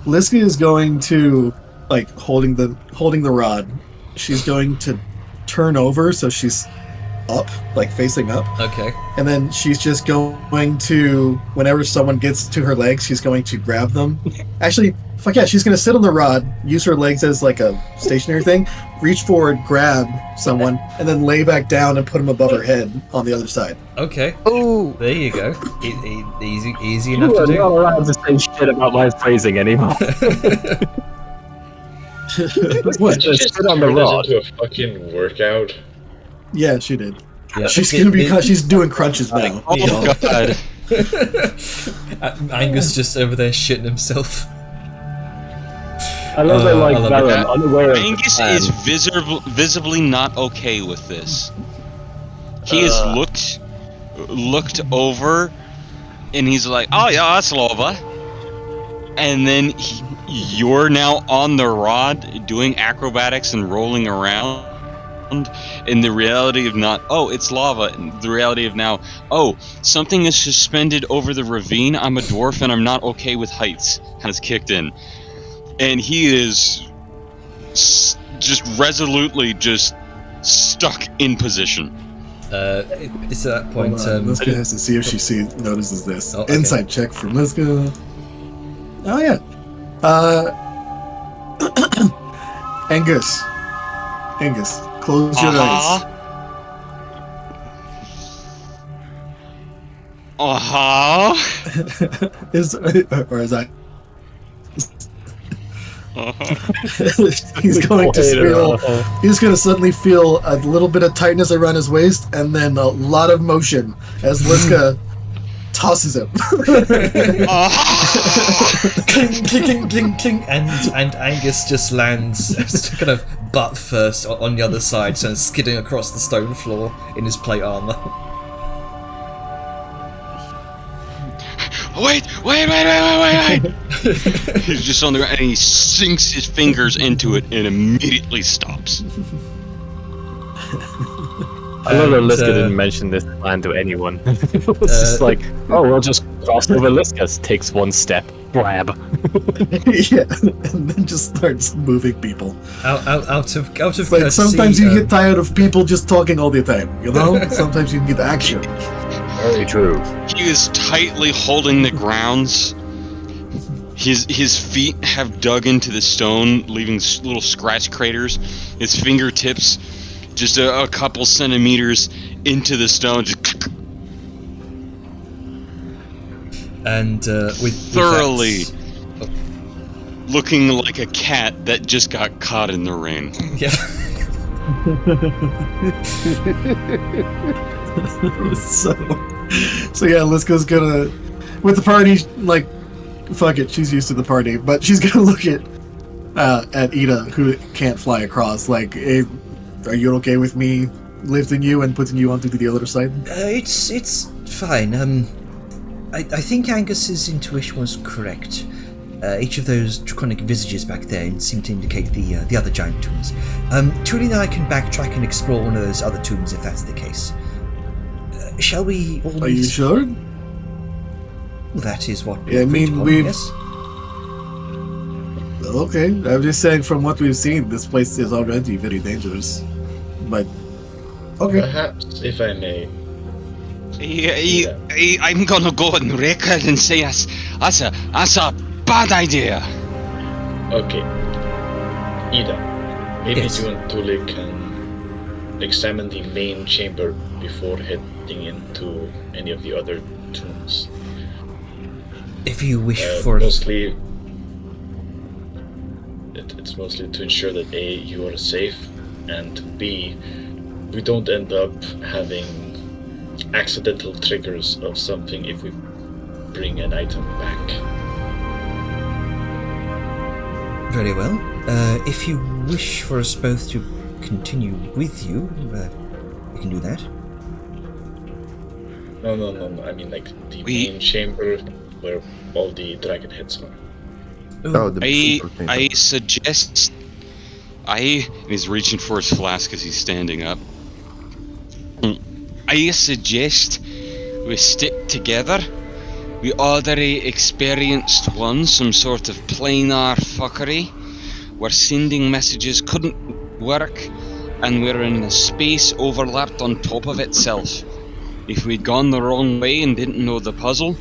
Speaker 3: Liska is going to, like, holding the rod. She's going to turn over so she's up, like facing up,
Speaker 1: Okay.
Speaker 3: and then she's just going to, whenever someone gets to her legs, she's going to grab them. Actually, fuck yeah, she's going to sit on the rod, use her legs as like a stationary thing, reach forward, grab someone, and then lay back down and put them above her head on the other side.
Speaker 1: Okay.
Speaker 6: Oh,
Speaker 1: There you go. Easy enough
Speaker 2: You
Speaker 1: to
Speaker 2: are
Speaker 1: do.
Speaker 2: not allowed to say shit about my phrasing anymore.
Speaker 3: What?
Speaker 5: Did you just
Speaker 2: Sit on the
Speaker 5: turn this
Speaker 2: rod.
Speaker 5: into a fucking workout?
Speaker 3: Yeah, she did.
Speaker 1: Yeah.
Speaker 3: She's gonna be. She's doing crunches now.
Speaker 4: Oh
Speaker 3: you know?
Speaker 4: god.
Speaker 1: Angus just over there shitting himself.
Speaker 2: I love it, like
Speaker 1: I love
Speaker 2: Vellum,
Speaker 4: it.
Speaker 2: unaware of the
Speaker 4: Angus
Speaker 2: plan.
Speaker 4: is visibly not okay with this. He has looked over, and he's like, "Oh yeah, that's lava." And then you're now on the rod doing acrobatics and rolling around. In the reality of not, oh, it's lava. And the reality of now, oh, something is suspended over the ravine. I'm a dwarf and I'm not okay with heights. Has kicked in, and he is just resolutely just stuck in position.
Speaker 1: It's at that point.
Speaker 3: Liska has to see if she notices this.
Speaker 1: Oh, okay.
Speaker 3: Insight check from Liska. Oh yeah. Angus, close your eyes. Is that? He's going to feel. He's going to suddenly feel a little bit of tightness around his waist, and then a lot of motion as Liska tosses him.
Speaker 1: Cling, cling, cling, cling, and Angus just lands kind of butt first on the other side, so skidding across the stone floor in his plate armor.
Speaker 4: Wait! He's just on the ground and he sinks his fingers into it and immediately stops.
Speaker 2: I love that
Speaker 1: And,
Speaker 2: Liska didn't mention this plan to anyone. It's just like, oh, we'll just cross over Liska. Takes one step, Grab.
Speaker 3: Yeah, and then just starts moving people.
Speaker 1: Out of
Speaker 3: Like
Speaker 1: courtesy,
Speaker 3: sometimes you get tired of people just talking all the time, you know? Sometimes you need action.
Speaker 7: Very true.
Speaker 4: He is tightly holding the grounds. His feet have dug into the stone, leaving little scratch craters. His fingertips just a couple centimeters into the stone.
Speaker 1: and with
Speaker 4: Thoroughly.
Speaker 1: that,
Speaker 4: Looking like a cat that just got caught in the rain.
Speaker 1: yeah.
Speaker 3: So yeah, Liska's gonna, with the party, like, fuck it, she's used to the party, but she's gonna look at Ida, who can't fly across, like, hey, are you okay with me lifting you and putting you onto the other side?
Speaker 1: It's fine. I think Angus's intuition was correct. Each of those draconic visages back there seem to indicate the other giant tombs. Tuli and I can backtrack and explore one of those other tombs if that's the case. Shall we all
Speaker 3: Are you
Speaker 1: meet?
Speaker 3: sure?
Speaker 1: Well, that is what
Speaker 3: Yeah, I
Speaker 1: agreed
Speaker 3: mean,
Speaker 1: upon,
Speaker 3: we've-
Speaker 1: yes?
Speaker 3: Okay, I'm just saying from what we've seen, this place is already very dangerous. But, okay.
Speaker 5: Perhaps, if I may.
Speaker 4: I'm gonna go on record and say that's a bad idea.
Speaker 5: Okay. Ida, maybe
Speaker 1: Yes.
Speaker 5: you and Tuli can examine the main chamber before heading into any of the other tombs.
Speaker 1: If you wish for
Speaker 5: Mostly, it's mostly to ensure that A, you are safe, and B, we don't end up having accidental triggers of something if we bring an item back.
Speaker 1: very well. If you wish for us both to continue with you, we can do that.
Speaker 5: No. I mean, like, the
Speaker 4: We-
Speaker 5: main chamber where all the dragon heads are.
Speaker 6: Oh, the
Speaker 4: I suggest and he's reaching for his flask as he's standing up. I suggest we stick together. We already experienced one, some sort of planar fuckery, where sending messages couldn't work, and we're in a space overlapped on top of itself. If we'd gone the wrong way and didn't know the puzzle,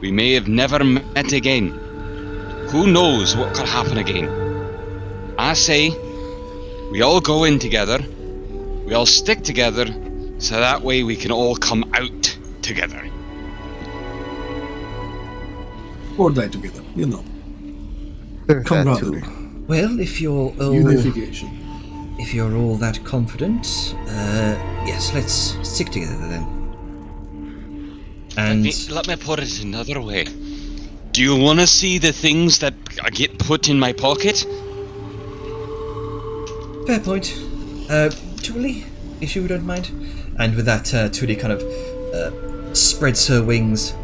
Speaker 4: we may have never met again. Who knows what could happen again? I say, we all go in together, we all stick together, so that way we can all come out together.
Speaker 3: Or die together, you know.
Speaker 6: There's that
Speaker 3: Camaraderie.
Speaker 6: too.
Speaker 1: Well, if you're all,
Speaker 3: Unification.
Speaker 1: if you're all that confident, yes, let's stick together then. And
Speaker 4: Let me put it another way. Do you want to see the things that get put in my pocket?
Speaker 1: fair point. Tuli, if you don't mind. And with that, Tuli kind of spreads her wings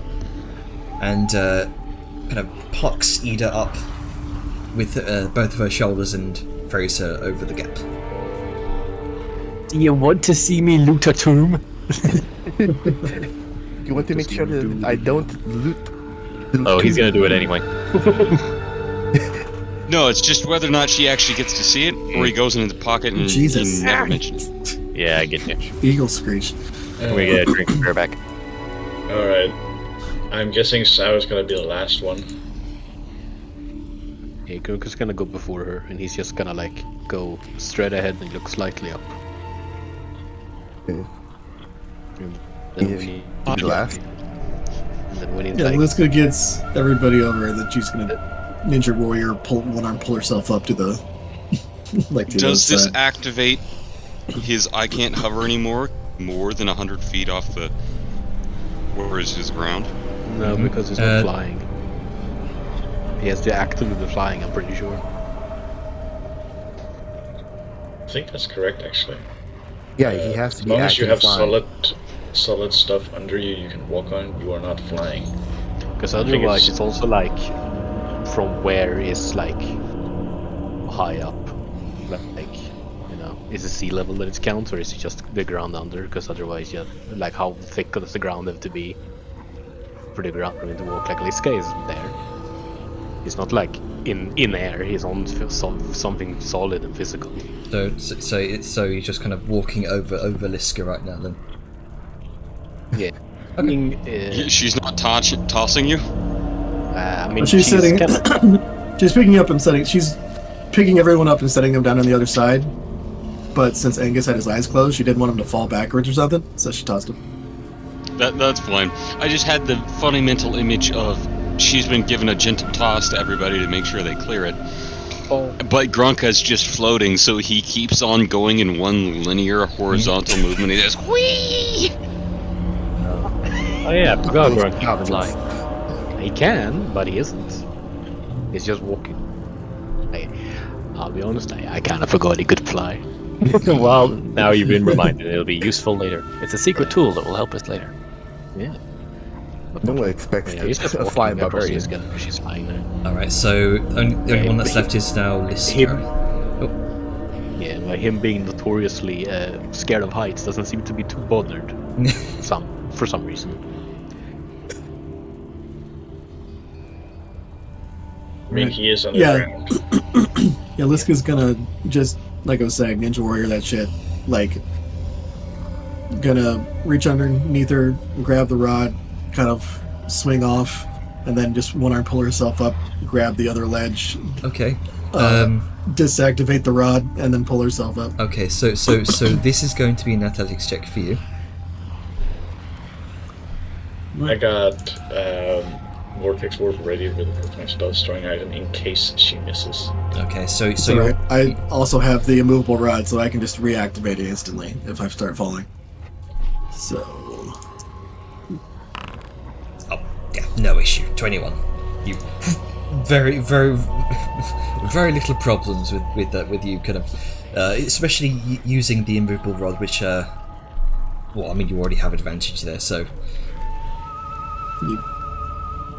Speaker 1: and kind of plucks Ida up with both of her shoulders and throws her over the gap.
Speaker 2: Do you want to see me loot a tomb?
Speaker 6: You want to make sure that I don't loot.
Speaker 2: Oh, he's gonna do it anyway.
Speaker 4: No, it's just whether or not she actually gets to see it, or he goes into the pocket and
Speaker 3: Jesus.
Speaker 4: he never mentions it.
Speaker 2: Yeah, I get you.
Speaker 3: Eagle screech.
Speaker 2: We get a drink from her back.
Speaker 5: Alright. I'm guessing Sauer's gonna be the last one.
Speaker 7: Yeah, Gunka's gonna go before her, and he's just gonna like go straight ahead and look slightly up.
Speaker 6: Okay.
Speaker 7: And then
Speaker 6: If
Speaker 7: when he,
Speaker 6: the last.
Speaker 7: and then when he's
Speaker 3: Yeah,
Speaker 7: like,
Speaker 3: Liska gets everybody over, and then she's gonna Ninja Warrior one arm pull herself up to the like. To
Speaker 4: Does
Speaker 3: the
Speaker 4: this
Speaker 3: side.
Speaker 4: activate his I can't hover anymore more than 100 feet off the... Where is his ground?
Speaker 7: no, because he's not flying. He has to activate the flying, I'm pretty sure.
Speaker 5: I think that's correct, actually.
Speaker 6: Yeah, he has to
Speaker 5: As
Speaker 6: be
Speaker 5: long as you
Speaker 6: active
Speaker 5: have
Speaker 6: flying.
Speaker 5: solid stuff under you, you can walk on. You are not flying.
Speaker 7: Because
Speaker 5: I think
Speaker 7: otherwise,
Speaker 5: it's-
Speaker 7: it's also like from where is like high up, like you know, is it sea level that it counts, or is it just the ground under? Because otherwise, yeah, like how thick does the ground have to be for the ground for me to walk? Like Liska is there. He's not like in air. He's on something solid and physical.
Speaker 1: So you're just kind of walking over Liska right now, then.
Speaker 7: Yeah.
Speaker 4: She's not tossing you?
Speaker 7: I mean,
Speaker 3: Well, she's sitting.
Speaker 7: kinda-
Speaker 3: She's picking up and setting. She's picking everyone up and setting them down on the other side. But since Angus had his eyes closed, she didn't want him to fall backwards or something, so she tossed him.
Speaker 4: That's fine. I just had the funny mental image of she's been given a gentle toss to everybody to make sure they clear it.
Speaker 7: Oh.
Speaker 4: But Grunka's just floating, so he keeps on going in one linear horizontal movement. He just whee!
Speaker 2: Oh yeah, I forgot Grunk can fly.
Speaker 7: He can, but he isn't. He's just walking. I'll be honest, I kind of forgot he could fly.
Speaker 2: Well, now you've been reminded. It'll be useful later. It's a secret tool that will help us later.
Speaker 7: Yeah.
Speaker 6: No one expects
Speaker 7: Yeah, he's just
Speaker 6: a
Speaker 7: walking
Speaker 6: flying
Speaker 7: there,
Speaker 6: barbarian.
Speaker 7: she's flying there.
Speaker 1: Alright, so the only one that's left is now Liska.
Speaker 7: Yeah, but him being notoriously scared of heights doesn't seem to be too bothered. For some reason.
Speaker 5: I mean, he is on the
Speaker 3: Yeah.
Speaker 5: ground.
Speaker 3: Yeah, Liska's gonna just, like I was saying, Ninja Warrior that shit. Like, gonna reach underneath her, grab the rod, kind of swing off, and then just one arm pull herself up, grab the other ledge,
Speaker 1: Okay.
Speaker 3: disactivate the rod, and then pull herself up.
Speaker 1: Okay, so this is going to be an athletics check for you.
Speaker 5: I got Vortex Warp ready with my spell destroying item in case she misses.
Speaker 1: Okay, so
Speaker 3: So
Speaker 1: you're,
Speaker 3: I also have the immovable rod, so I can just reactivate it instantly if I start falling. So
Speaker 1: oh yeah, no issue. 21. You very very little problems with you kind of, especially using the immovable rod, which well, I mean, you already have advantage there, so.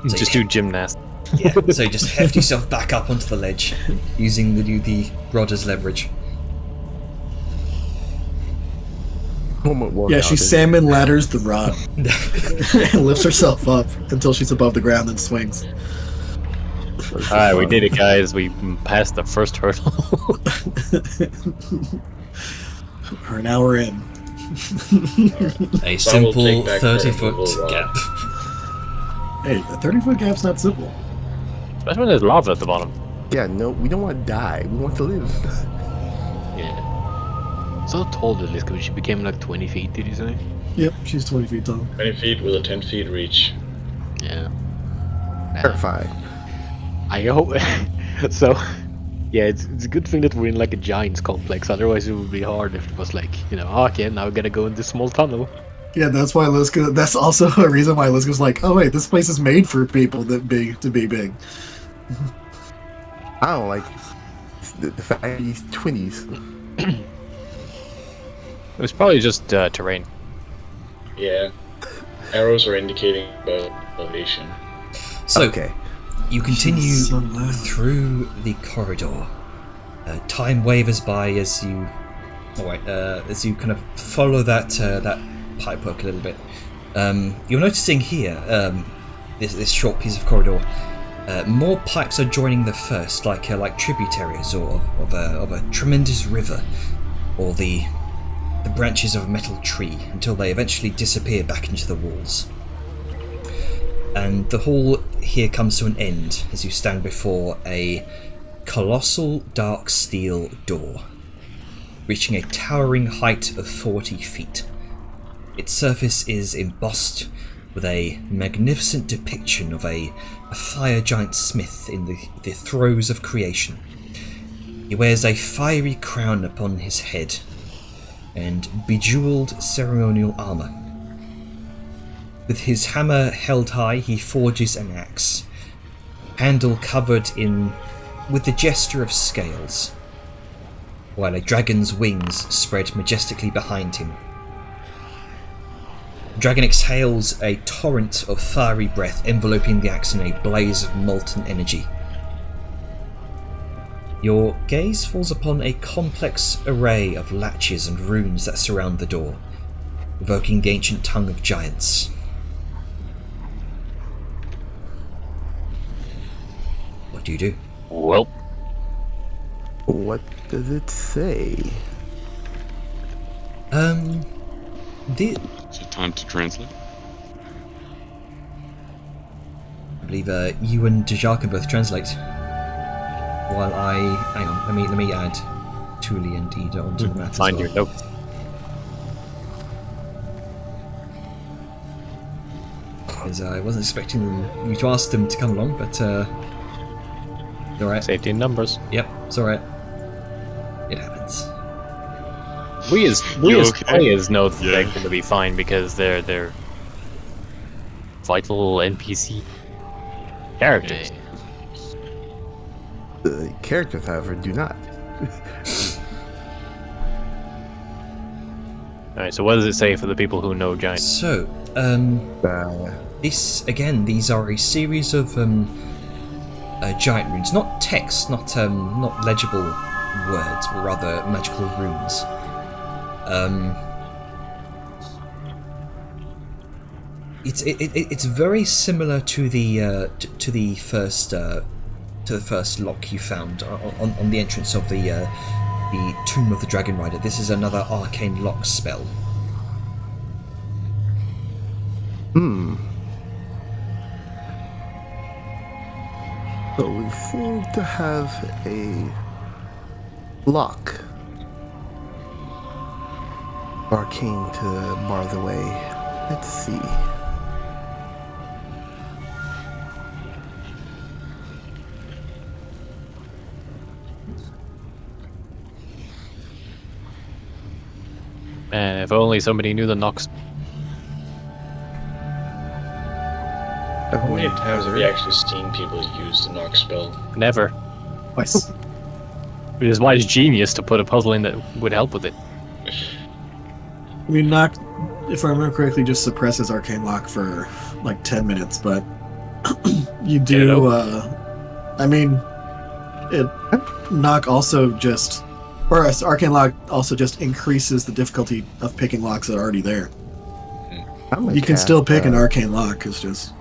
Speaker 1: So
Speaker 2: Just do gymnastics.
Speaker 1: Yeah, so you just heft yourself back up onto the ledge, using the rod as leverage.
Speaker 3: yeah, she salmon ladders the rod and lifts herself up until she's above the ground, then swings.
Speaker 2: Alright, we did it, guys. We passed the first hurdle.
Speaker 3: We're an hour in.
Speaker 1: A
Speaker 5: So I will
Speaker 1: simple
Speaker 5: take back her
Speaker 1: 30-foot
Speaker 5: immovable rod.
Speaker 1: gap.
Speaker 3: Hey, a 30-foot gap's not simple.
Speaker 2: Especially when there's lava at the bottom.
Speaker 6: Yeah, no, we don't want to die. We want to live.
Speaker 7: Yeah. So tall did Liska, she became like 20 feet, did you say?
Speaker 3: Yep, she's 20 feet tall.
Speaker 5: 20 feet with a 10 feet reach.
Speaker 7: Yeah.
Speaker 6: Terrifying.
Speaker 7: I hope. So, yeah, it's a good thing that we're in like a giant's complex. Otherwise, it would be hard if it was like, oh, okay, now we gotta go in this small tunnel.
Speaker 3: Yeah, that's why Liska. That's also a reason why Liska's like, oh wait, this place is made for people to be big.
Speaker 6: I don't like the fact that he's 20s.
Speaker 2: It was probably just terrain.
Speaker 5: Yeah. Arrows are indicating about elevation.
Speaker 1: So
Speaker 6: Okay.
Speaker 1: you continue
Speaker 3: She's so loud.
Speaker 1: through the corridor. Time wavers by as you, as you kind of follow that pipework a little bit. You're noticing here, this short piece of corridor, more pipes are joining the first, like tributaries or of a tremendous river, or the branches of a metal tree, until they eventually disappear back into the walls. And the hall here comes to an end as you stand before a colossal dark steel door, reaching a towering height of 40 feet. Its surface is embossed with a magnificent depiction of a fire giant smith in the throes of creation. He wears a fiery crown upon his head and bejeweled ceremonial armor. With his hammer held high, he forges an axe, handle covered with the gesture of scales, while a dragon's wings spread majestically behind him. The dragon exhales a torrent of fiery breath, enveloping the axe in a blaze of molten energy. Your gaze falls upon a complex array of latches and runes that surround the door, evoking the ancient tongue of giants. What do you do?
Speaker 2: Well,
Speaker 6: What does it say?
Speaker 1: The
Speaker 4: Is it time to translate?
Speaker 1: I believe you and Dejar can both translate. While hang on, let me add Thule and Ida onto the map as
Speaker 2: find
Speaker 1: well.
Speaker 2: your notes.
Speaker 1: Because I wasn't expecting you to ask them to come along, but it's alright.
Speaker 2: Safety in numbers.
Speaker 1: Yep, it's alright. It happens.
Speaker 2: We as
Speaker 4: okay?
Speaker 2: players know that
Speaker 4: Yeah.
Speaker 2: they're going to be fine because they're vital NPC characters.
Speaker 6: The characters, however, do not.
Speaker 2: All right. So what does it say for the people who know giant?
Speaker 1: So,
Speaker 6: Uh,
Speaker 1: these are a series of giant runes, not text, not legible words, but rather magical runes. It's very similar to the first lock you found on the entrance of the Tomb of the Dragon Rider. This is another arcane lock spell.
Speaker 6: So we seem to have a lock. Arcane to bar the way. Let's see.
Speaker 2: Man, if only somebody knew the Nox.
Speaker 5: How many times have you actually seen people use the knock spell?
Speaker 2: Never.
Speaker 3: Nice.
Speaker 2: It is wise genius to put a puzzle in that would help with it.
Speaker 3: I mean, knock, if I remember correctly, just suppresses arcane lock for like 10 minutes, but you do. I mean, it knock also just, or arcane lock also just increases the difficulty of picking locks that are already there.
Speaker 6: I'm gonna
Speaker 3: You can
Speaker 6: cast,
Speaker 3: still pick an arcane lock. It's just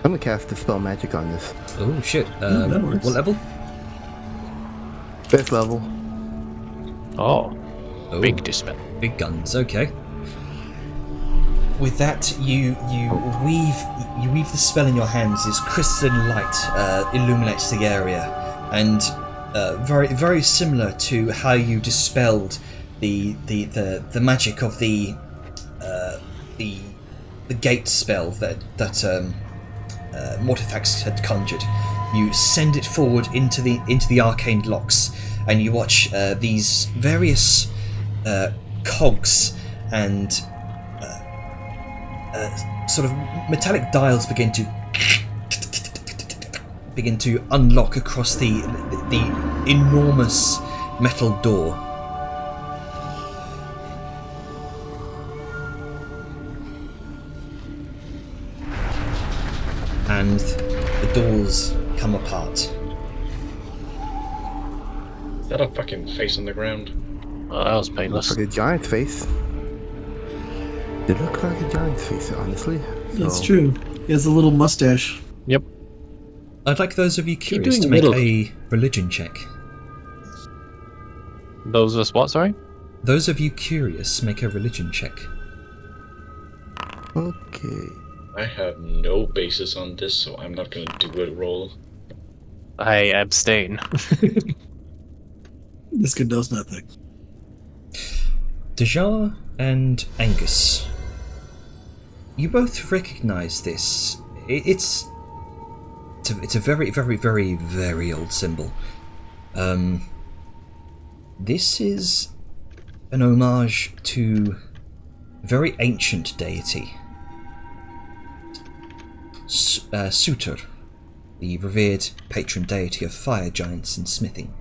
Speaker 6: I'm gonna cast Dispel Magic on this.
Speaker 1: Oh shit!
Speaker 3: that works.
Speaker 1: What level?
Speaker 6: 5th level.
Speaker 2: Oh,
Speaker 1: Oh,
Speaker 2: big dispel.
Speaker 1: big guns. Okay. With that, you weave the spell in your hands. This crystalline light illuminates the area, and very very similar to how you dispelled the magic of the gate spell that Mortifax had conjured. You send it forward into the arcane locks, and you watch these various cogs and sort of metallic dials begin to unlock across the enormous metal door. And the doors come apart.
Speaker 5: Is that a fucking face on the ground?
Speaker 2: Oh, that was painless.
Speaker 6: Looks like a giant face. It looks like a giant face, honestly.
Speaker 3: that's
Speaker 6: So,
Speaker 3: true. He has a little mustache.
Speaker 2: Yep.
Speaker 1: I'd like those of you curious
Speaker 2: doing
Speaker 1: to make
Speaker 2: middle.
Speaker 1: a religion check.
Speaker 2: Those of us what? Sorry.
Speaker 1: Those of you curious, make a religion check.
Speaker 6: Okay.
Speaker 5: I have no basis on this, so I'm not gonna do a roll.
Speaker 2: I abstain.
Speaker 3: This kid knows nothing.
Speaker 1: Dejar and Angus, you both recognise this. It's a very, very, very, very old symbol. This is an homage to a very ancient deity, Sutur, the revered patron deity of fire giants and smithing.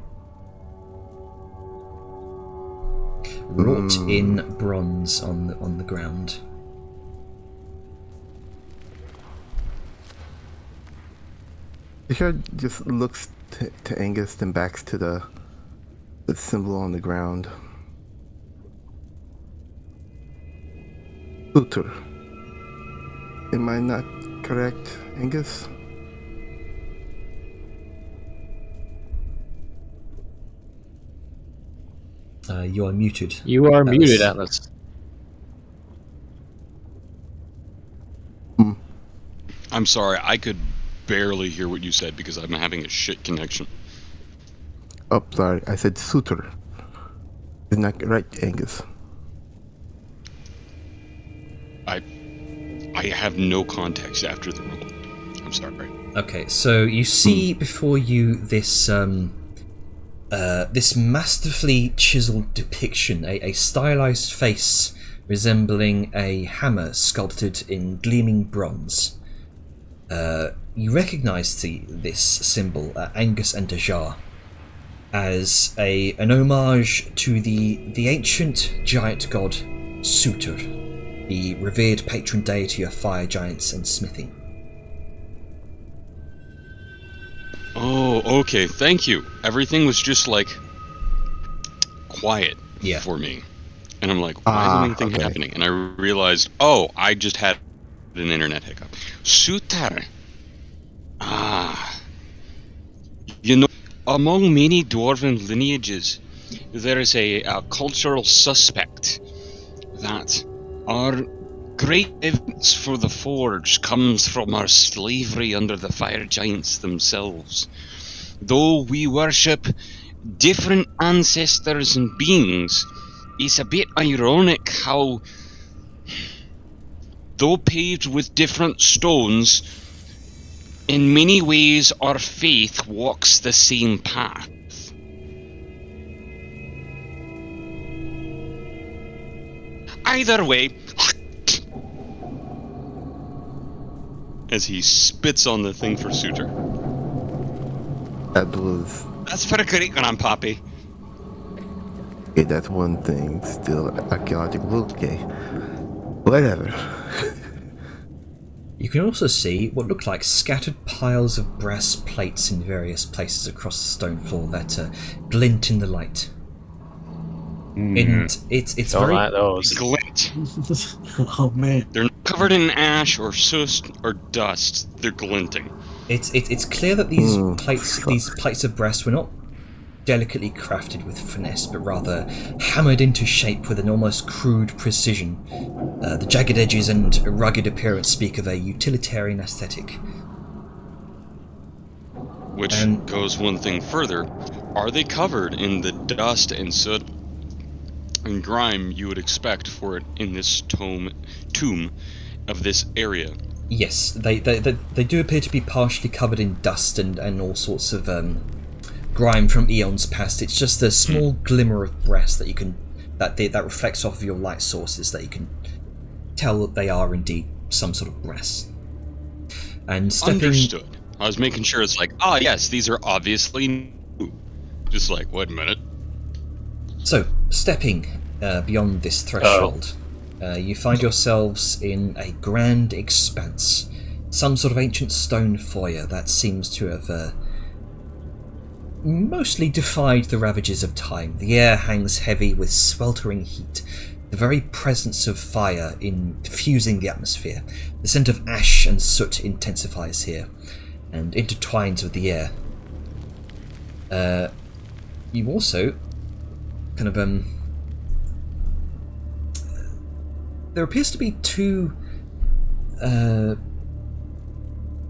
Speaker 1: Wrought in bronze on the ground.
Speaker 6: Richard just looks to Angus, then backs to the symbol on the ground. Sutur. Am I not correct, Angus?
Speaker 1: You are muted.
Speaker 2: You are
Speaker 1: Atlas.
Speaker 2: muted, Atlas.
Speaker 4: I'm sorry, I could barely hear what you said because I'm having a shit connection.
Speaker 6: Oh, sorry. I said suitor. Isn't that right, Angus?
Speaker 4: I have no context after the roll. I'm sorry.
Speaker 1: Okay, so you see before you this this masterfully chiseled depiction, a stylized face resembling a hammer sculpted in gleaming bronze. You recognise this symbol, Angus and Dajar, as an homage to the ancient giant god Sutur, the revered patron deity of fire giants and smithing.
Speaker 4: Oh, okay, thank you. Everything was just like quiet for me. And I'm like, why isn't anything happening? And I realized, oh, I just had an internet hiccup. Sutar. You know, among many dwarven lineages, there is a cultural suspect that our great evidence for the Forge comes from our slavery under the fire giants themselves. Though we worship different ancestors and beings, it's a bit ironic how, though paved with different stones, in many ways our faith walks the same path. Either way, as he spits on the thing for Sutur.
Speaker 6: That was...
Speaker 4: That's for a great grandpappy.
Speaker 6: Okay, that's one thing. Still archaeological. Okay. Whatever.
Speaker 1: You can also see what look like scattered piles of brass plates in various places across the stone floor that glint in the light. And it's
Speaker 2: Don't
Speaker 1: very
Speaker 2: like those.
Speaker 4: Glint.
Speaker 3: Oh man.
Speaker 4: They're not covered in ash or soot or dust. They're glinting.
Speaker 1: it's clear that these plates of brass were not delicately crafted with finesse, but rather hammered into shape with an almost crude precision. The jagged edges and rugged appearance speak of a utilitarian aesthetic.
Speaker 4: Which goes one thing further. Are they covered in the dust and soot and grime you would expect for it in this tomb of this area?
Speaker 1: Yes, they do appear to be partially covered in dust and all sorts of grime from eons past. It's just a small glimmer of brass that you can that reflects off of your light sources that you can tell that they are indeed some sort of brass. And
Speaker 4: Understood. I was making sure it's like, yes, these are obviously new. Just like, wait a minute.
Speaker 1: So, stepping beyond this threshold, you find yourselves in a grand expanse, some sort of ancient stone foyer that seems to have mostly defied the ravages of time. The air hangs heavy with sweltering heat, the very presence of fire infusing the atmosphere. The scent of ash and soot intensifies here and intertwines with the air. You also kind of there appears to be two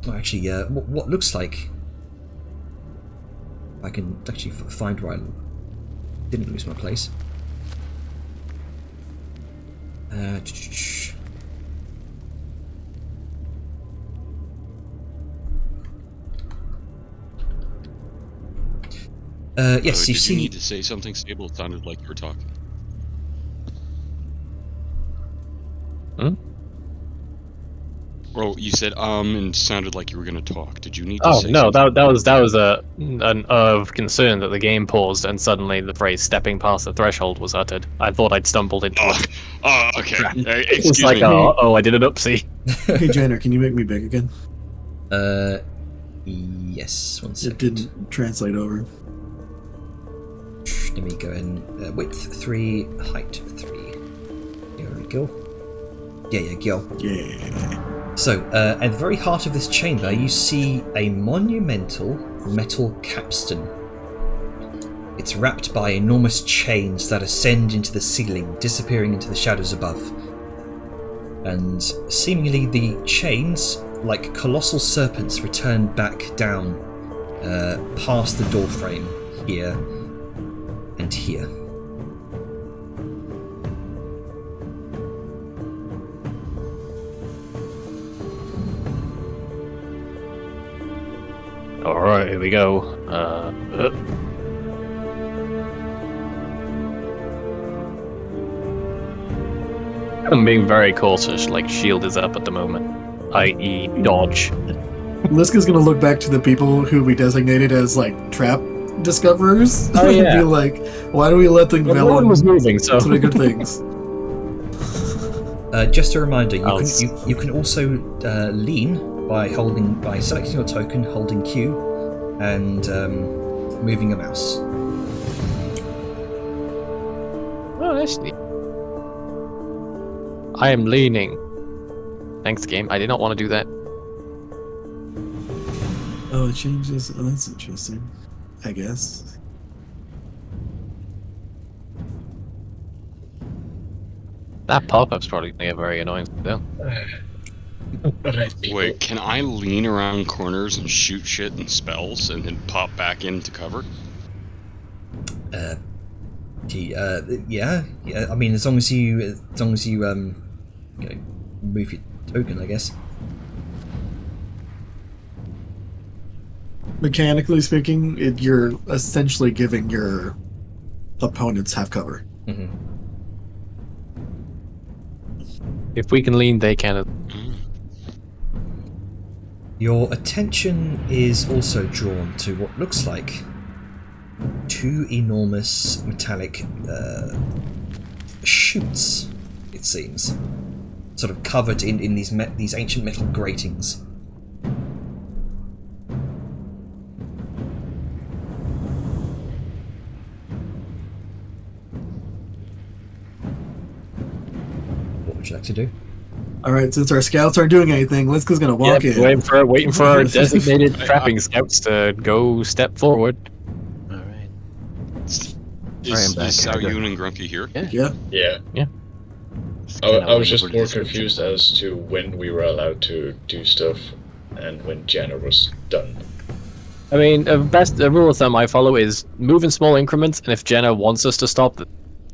Speaker 1: what looks like, I can actually find where I didn't lose my place. Yes, you
Speaker 4: did
Speaker 1: see.
Speaker 4: You need to say something, Sable? It sounded like you were talking. Well, you said and sounded like you were going to talk. Did you need to say
Speaker 2: no,
Speaker 4: something?
Speaker 2: that was an of concern that the game paused and suddenly the phrase "stepping past the threshold" was uttered. I thought I'd stumbled into it.
Speaker 4: Oh, okay.
Speaker 2: It's
Speaker 4: Excuse
Speaker 2: like,
Speaker 4: me.
Speaker 2: I did an upsie.
Speaker 3: Hey, Janner, can you make me big again?
Speaker 1: Yes, one
Speaker 3: It
Speaker 1: second.
Speaker 3: didn't translate over.
Speaker 1: Let me go in. Width 3, height 3. There we go. Yeah, go.
Speaker 3: Yeah.
Speaker 1: So, at the very heart of this chamber, you see a monumental metal capstone. It's wrapped by enormous chains that ascend into the ceiling, disappearing into the shadows above. And seemingly the chains, like colossal serpents, return back down past the doorframe here and here.
Speaker 2: Alright, here we go. I'm being very cautious, like shield is up at the moment, i.e. dodge.
Speaker 3: Liska's gonna look back to the people who we designated as like trap discoverers
Speaker 2: Oh,
Speaker 3: and
Speaker 2: yeah.
Speaker 3: be like, why do we let them
Speaker 2: No
Speaker 3: develop
Speaker 2: one was moving, so...
Speaker 3: so many good things?
Speaker 1: Just a reminder,
Speaker 2: I'll
Speaker 1: you can also lean by selecting your token, holding Q, and moving a mouse.
Speaker 2: Oh, that's neat. I am leaning. Thanks, game. I did not want to do that.
Speaker 3: Oh, it changes. Oh, that's interesting. I guess.
Speaker 2: That pop-up's probably going to get very annoying though.
Speaker 5: Alright, people.
Speaker 4: Wait, can I lean around corners and shoot shit and spells and then pop back into cover?
Speaker 1: Yeah. I mean, as long as you move your token, I guess.
Speaker 3: Mechanically speaking, you're essentially giving your opponents half cover.
Speaker 1: Mm-hmm.
Speaker 2: If we can lean, they can.
Speaker 1: Your attention is also drawn to what looks like two enormous metallic chutes, it seems, sort of covered in these ancient metal gratings. What would you like to do?
Speaker 3: All right, since our scouts aren't doing anything, Liska's gonna walk in.
Speaker 2: Waiting for our designated trapping scouts to go step forward.
Speaker 7: Alright.
Speaker 4: Is
Speaker 7: back.
Speaker 4: Saoyun and Grunky here?
Speaker 3: Yeah.
Speaker 5: Yeah. I was just more confused as to when we were allowed to do stuff and when Jenna was done.
Speaker 2: I mean, the rule of thumb I follow is move in small increments, and if Jenna wants us to stop,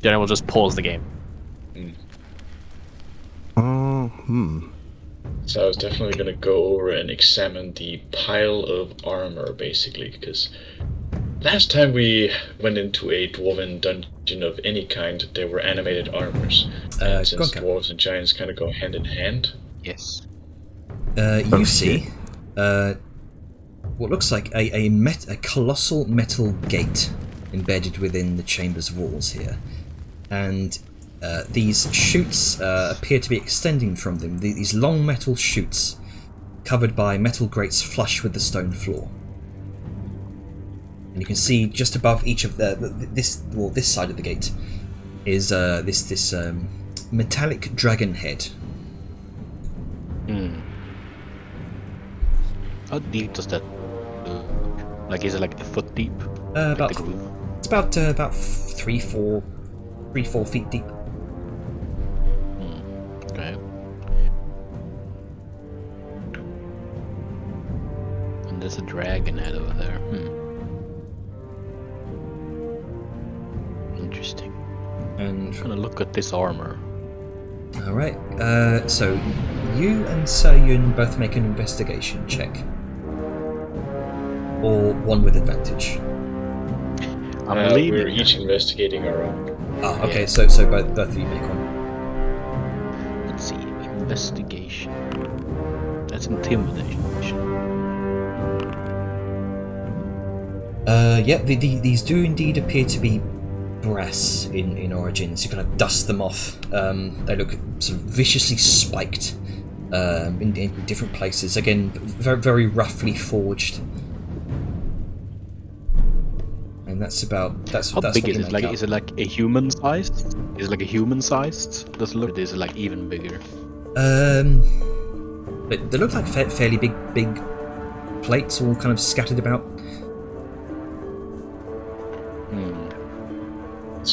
Speaker 2: Jenna will just pause the game.
Speaker 5: So I was definitely gonna go over and examine the pile of armor, basically, because last time we went into a dwarven dungeon of any kind, there were animated armors. And since
Speaker 1: Gonka.
Speaker 5: dwarves and giants kind of go hand in hand.
Speaker 7: Yes.
Speaker 1: You see what looks like a colossal metal gate embedded within the chamber's walls here, and these chutes appear to be extending from them. These long metal chutes covered by metal grates flush with the stone floor. And you can see just above each of this side of the gate is this metallic dragon head.
Speaker 7: How deep does that like, is it like a foot deep?
Speaker 1: About
Speaker 7: The groove?
Speaker 1: it's about 3-4 feet deep.
Speaker 7: Okay. And there's a dragon head over there. Interesting.
Speaker 1: And
Speaker 7: I'm gonna look at this armor.
Speaker 1: all right, so you and Saoyun both make an investigation check, or one with advantage.
Speaker 7: I'm leaving.
Speaker 5: We're each investigating our own.
Speaker 1: Ah, okay,
Speaker 7: Yeah.
Speaker 1: so both of you make one.
Speaker 7: Let's see. Investigation. That's intimidation.
Speaker 1: Yeah, these do indeed appear to be brass in origin, so you kind of dust them off. They look sort of viciously spiked in different places. Again, very, very roughly forged. And that's
Speaker 7: How
Speaker 1: that's
Speaker 7: big
Speaker 1: what
Speaker 7: is
Speaker 1: you
Speaker 7: it?
Speaker 1: make
Speaker 7: Like,
Speaker 1: up.
Speaker 7: is it like a human sized? Is it like a human sized? Does it look? Is it like even bigger?
Speaker 1: But they look like fairly big plates, all kind of scattered about.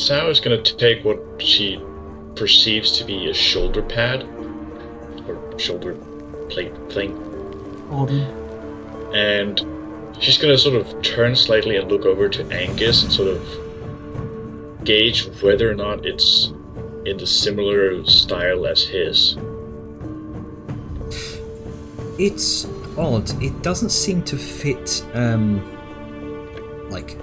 Speaker 5: Sao is gonna take what she perceives to be a shoulder pad or shoulder plate thing, and she's gonna sort of turn slightly and look over to Angus and sort of gauge whether or not it's in the similar style as his.
Speaker 1: It's odd. It doesn't seem to fit, like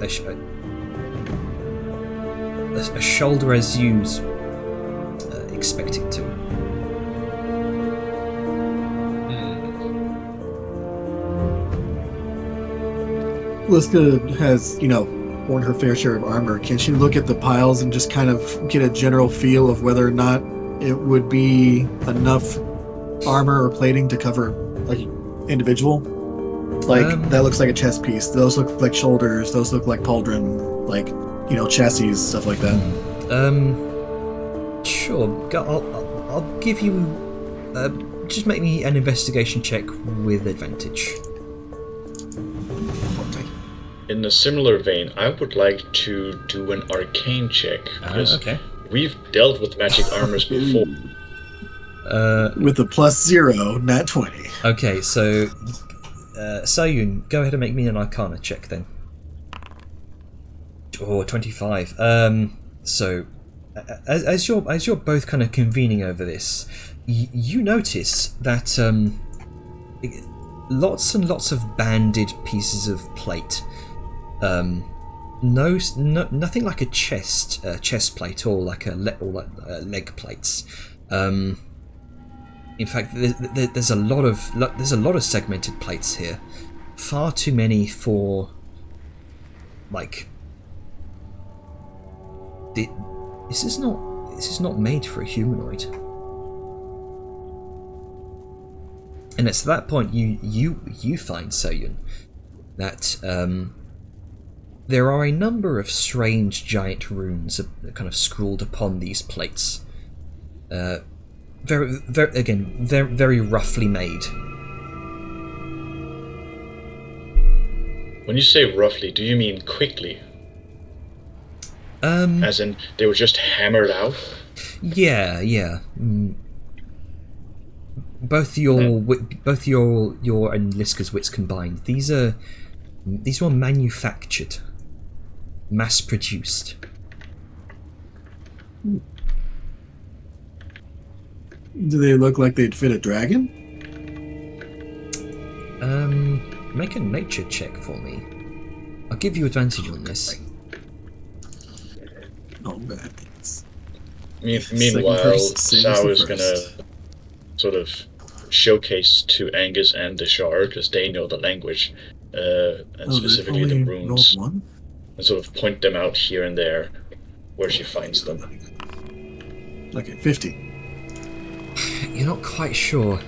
Speaker 1: a shoulder as you expect it to.
Speaker 3: Liska has, worn her fair share of armor. Can she look at the piles and just kind of get a general feel of whether or not it would be enough armor or plating to cover like individual? Like that looks like a chest piece. Those look like shoulders. Those look like pauldron, like chassis, stuff like that.
Speaker 1: Sure. I'll give you. Just make me an investigation check with advantage.
Speaker 5: In a similar vein, I would like to do an arcane check, because
Speaker 1: Okay.
Speaker 5: we've dealt with magic armors before.
Speaker 3: With a +0, nat 20.
Speaker 1: Okay, so Sayun, go ahead and make me an Arcana check then. 25. So as you're both kind of convening over this, you notice that lots and lots of banded pieces of plate. Nothing like a chest plate or like leg plates. In fact, there's a lot of segmented plates here. Far too many for like. This is not made for a humanoid. And it's at that point you find, Sayun, that there are a number of strange giant runes kind of scrawled upon these plates. Very roughly made.
Speaker 5: When you say roughly, do you mean quickly? As in, they were just hammered out?
Speaker 1: Yeah. Both your and Liska's wits combined. These were manufactured, mass-produced.
Speaker 3: Do they look like they'd fit a dragon?
Speaker 1: Make a nature check for me. I'll give you advantage on this.
Speaker 3: Oh, man.
Speaker 5: Meanwhile, Sao is gonna sort of showcase to Angus and Deshar, because they know the language, and specifically the runes, and sort of point them out here and there where she finds them.
Speaker 3: Okay, 50.
Speaker 1: You're not quite sure.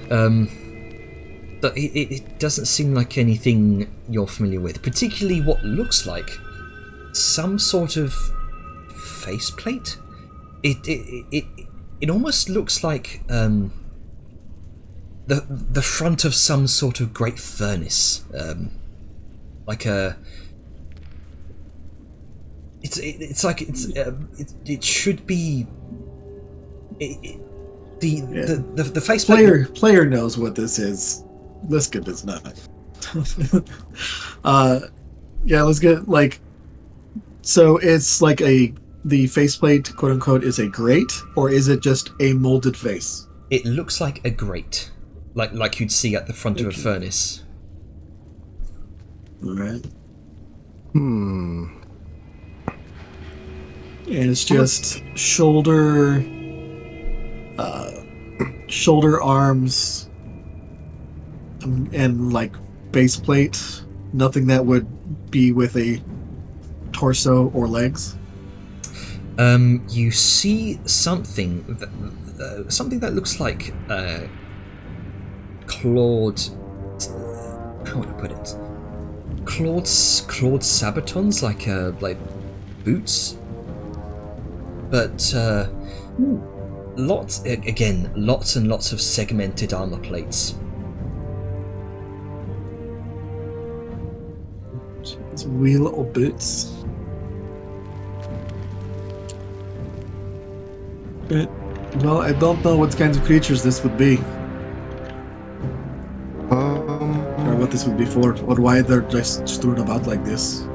Speaker 1: But it doesn't seem like anything you're familiar with, particularly what looks like some sort of faceplate. It almost looks like the front of some sort of great furnace, like a. It should be. The faceplate.
Speaker 3: Player knows what this is. Liska does not. Let's get like. So it's like the faceplate, quote unquote, is a grate, or is it just a molded face?
Speaker 1: It looks like a grate, like you'd see at the front of a furnace.
Speaker 3: All right. And it's just shoulder, arms, and like base plate. Nothing that would be with a torso or legs.
Speaker 1: You see something that looks like clawed. How would I put it? Clawed sabatons, like boots, but lots and lots of segmented armor plates.
Speaker 3: It's wee little boots. Well, I don't know what kinds of creatures this would be, or what this would be for, or why they're just strewn about like this.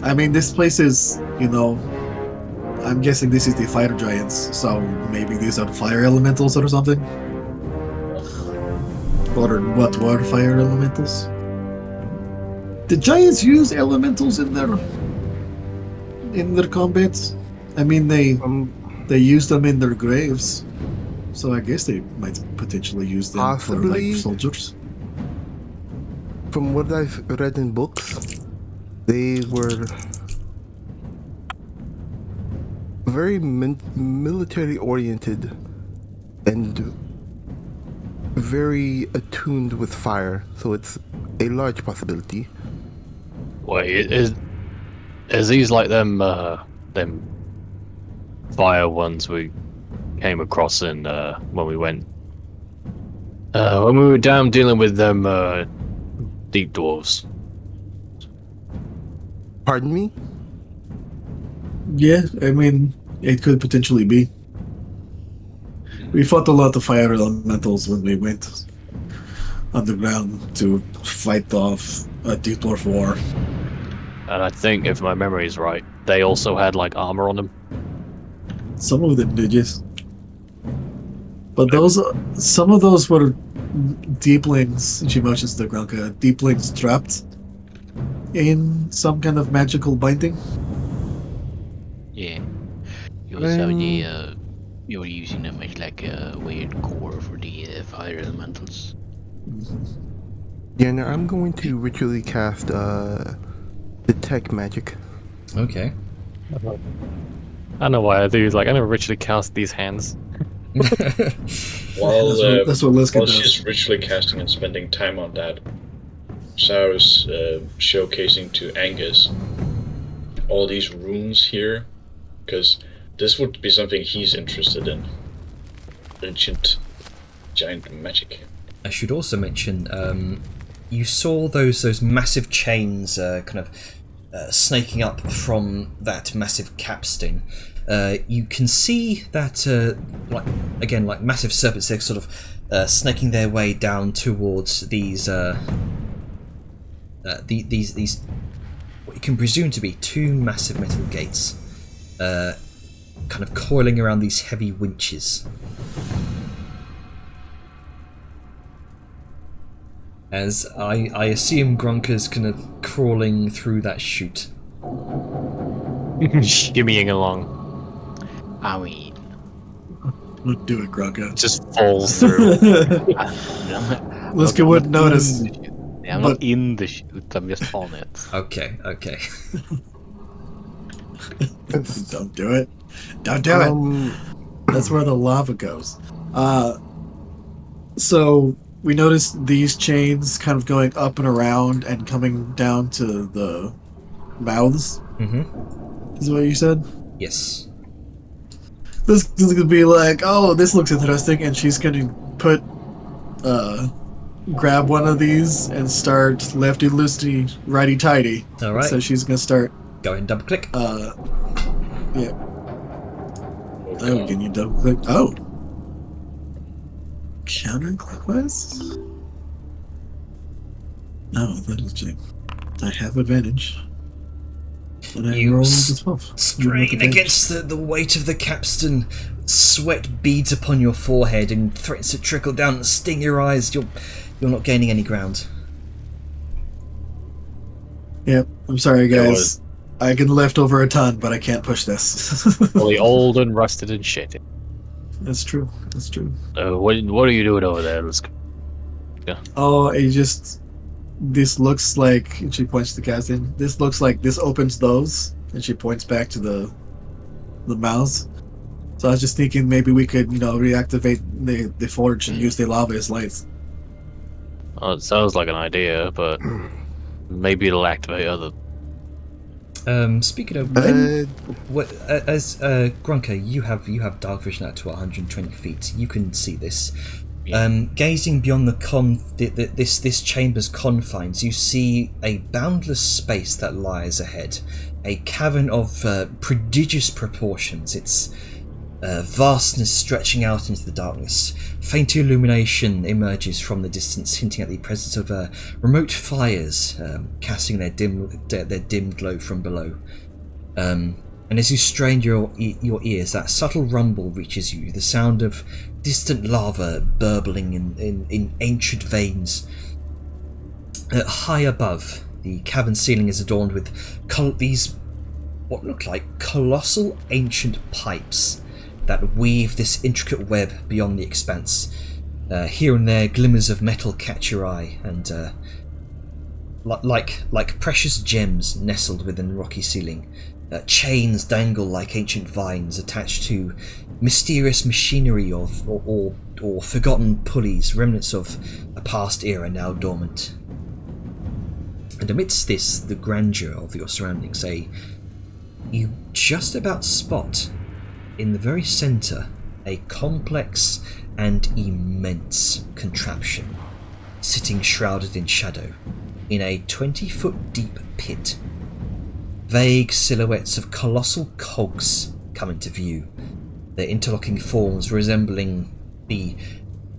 Speaker 3: I mean, this place is, I'm guessing this is the fire giants, so maybe these are fire elementals or something? Or what were fire elementals? Did giants use elementals in their combats? I mean, they used them in their graves, so I guess they might potentially use them
Speaker 6: Possibly.
Speaker 3: for like soldiers.
Speaker 6: From what I've read in books, they were very military oriented and very attuned with fire, so it's a large possibility.
Speaker 2: Wait, is these like them fire ones we came across in when we went when we were down dealing with them deep dwarves?
Speaker 6: Pardon me?
Speaker 3: Yeah, I mean, it could potentially be. We fought a lot of fire elementals when we went underground to fight off a Deep Dwarf war.
Speaker 2: And I think, if my memory is right, they also had like armor on them.
Speaker 3: Some of them did, yes. But some of those were deeplings, she motions to Granka, deeplings trapped in some kind of magical binding.
Speaker 7: Yeah. You also you were using them as like a weird core for the fire elementals.
Speaker 6: Yeah, now I'm going to ritually cast Detect Magic.
Speaker 1: Okay.
Speaker 2: I don't know why I do. Like, I never ritually cast these hands.
Speaker 5: While,
Speaker 3: That's what Liska
Speaker 5: while
Speaker 3: does.
Speaker 5: she's ritually casting and spending time on that, Sarah's showcasing to Angus all these runes here, because this would be something he's interested in. Ancient giant magic.
Speaker 1: I should also mention, you saw those massive chains kind of snaking up from that massive capstone. You can see that, like massive serpents, they're sort of snaking their way down towards these what you can presume to be two massive metal gates, kind of coiling around these heavy winches. As I assume Grunker's kind of crawling through that chute.
Speaker 2: Shimmying along.
Speaker 7: I mean,
Speaker 3: Don't do it, Granka.
Speaker 2: Just falls through.
Speaker 3: Liska wouldn't notice.
Speaker 7: I'm not in the chute, I'm just on it.
Speaker 1: Okay.
Speaker 3: Don't do it. Don't do it. That's where the lava goes. So we noticed these chains kind of going up and around and coming down to the mouths.
Speaker 1: Mm-hmm.
Speaker 3: Is what you said?
Speaker 1: Yes.
Speaker 3: This is gonna be like, oh, this looks interesting, and she's gonna grab one of these and start lefty loosey, righty tighty.
Speaker 1: All right.
Speaker 3: So she's gonna start.
Speaker 1: Go ahead and double click.
Speaker 3: Yeah. Oh, can you double click? Oh. Counterclockwise? No, that is check. I have advantage. And I
Speaker 1: You
Speaker 3: roll with 12.
Speaker 1: strain against the weight of the capstan. Sweat beads upon your forehead and threatens to trickle down and sting your eyes. You're not gaining any ground.
Speaker 3: Yep, I'm sorry,
Speaker 2: Yeah,
Speaker 3: guys. I can lift over a ton, but I can't push this.
Speaker 2: Fully old and rusted and shit.
Speaker 3: That's true. That's true.
Speaker 2: What are you doing over there? Let's go.
Speaker 3: Oh, it just. This looks like. And she points to the casting. This looks like this opens those, and she points back to the mouths. So I was just thinking maybe we could, reactivate the forge and use the lava as lights.
Speaker 2: Oh, it sounds like an idea, but maybe it'll activate other.
Speaker 1: Speaking of, Grunker, you have dark vision out to 120 feet. You can see this.
Speaker 2: Yeah.
Speaker 1: Gazing beyond this chamber's confines, you see a boundless space that lies ahead. A cavern of prodigious proportions. It's vastness stretching out into the darkness. Faint illumination emerges from the distance, hinting at the presence of remote fires casting their dim glow from below. And as you strain your ears, that subtle rumble reaches you, the sound of distant lava burbling in ancient veins. High above, the cavern ceiling is adorned with these what look like colossal ancient pipes that weave this intricate web beyond the expanse. Here and there, glimmers of metal catch your eye, and like precious gems nestled within the rocky ceiling. Chains dangle like ancient vines attached to mysterious machinery or forgotten pulleys, remnants of a past era now dormant. And amidst this, the grandeur of your surroundings, you just about spot, in the very centre, a complex and immense contraption, sitting shrouded in shadow, in a 20-foot deep pit. Vague silhouettes of colossal cogs come into view, their interlocking forms resembling the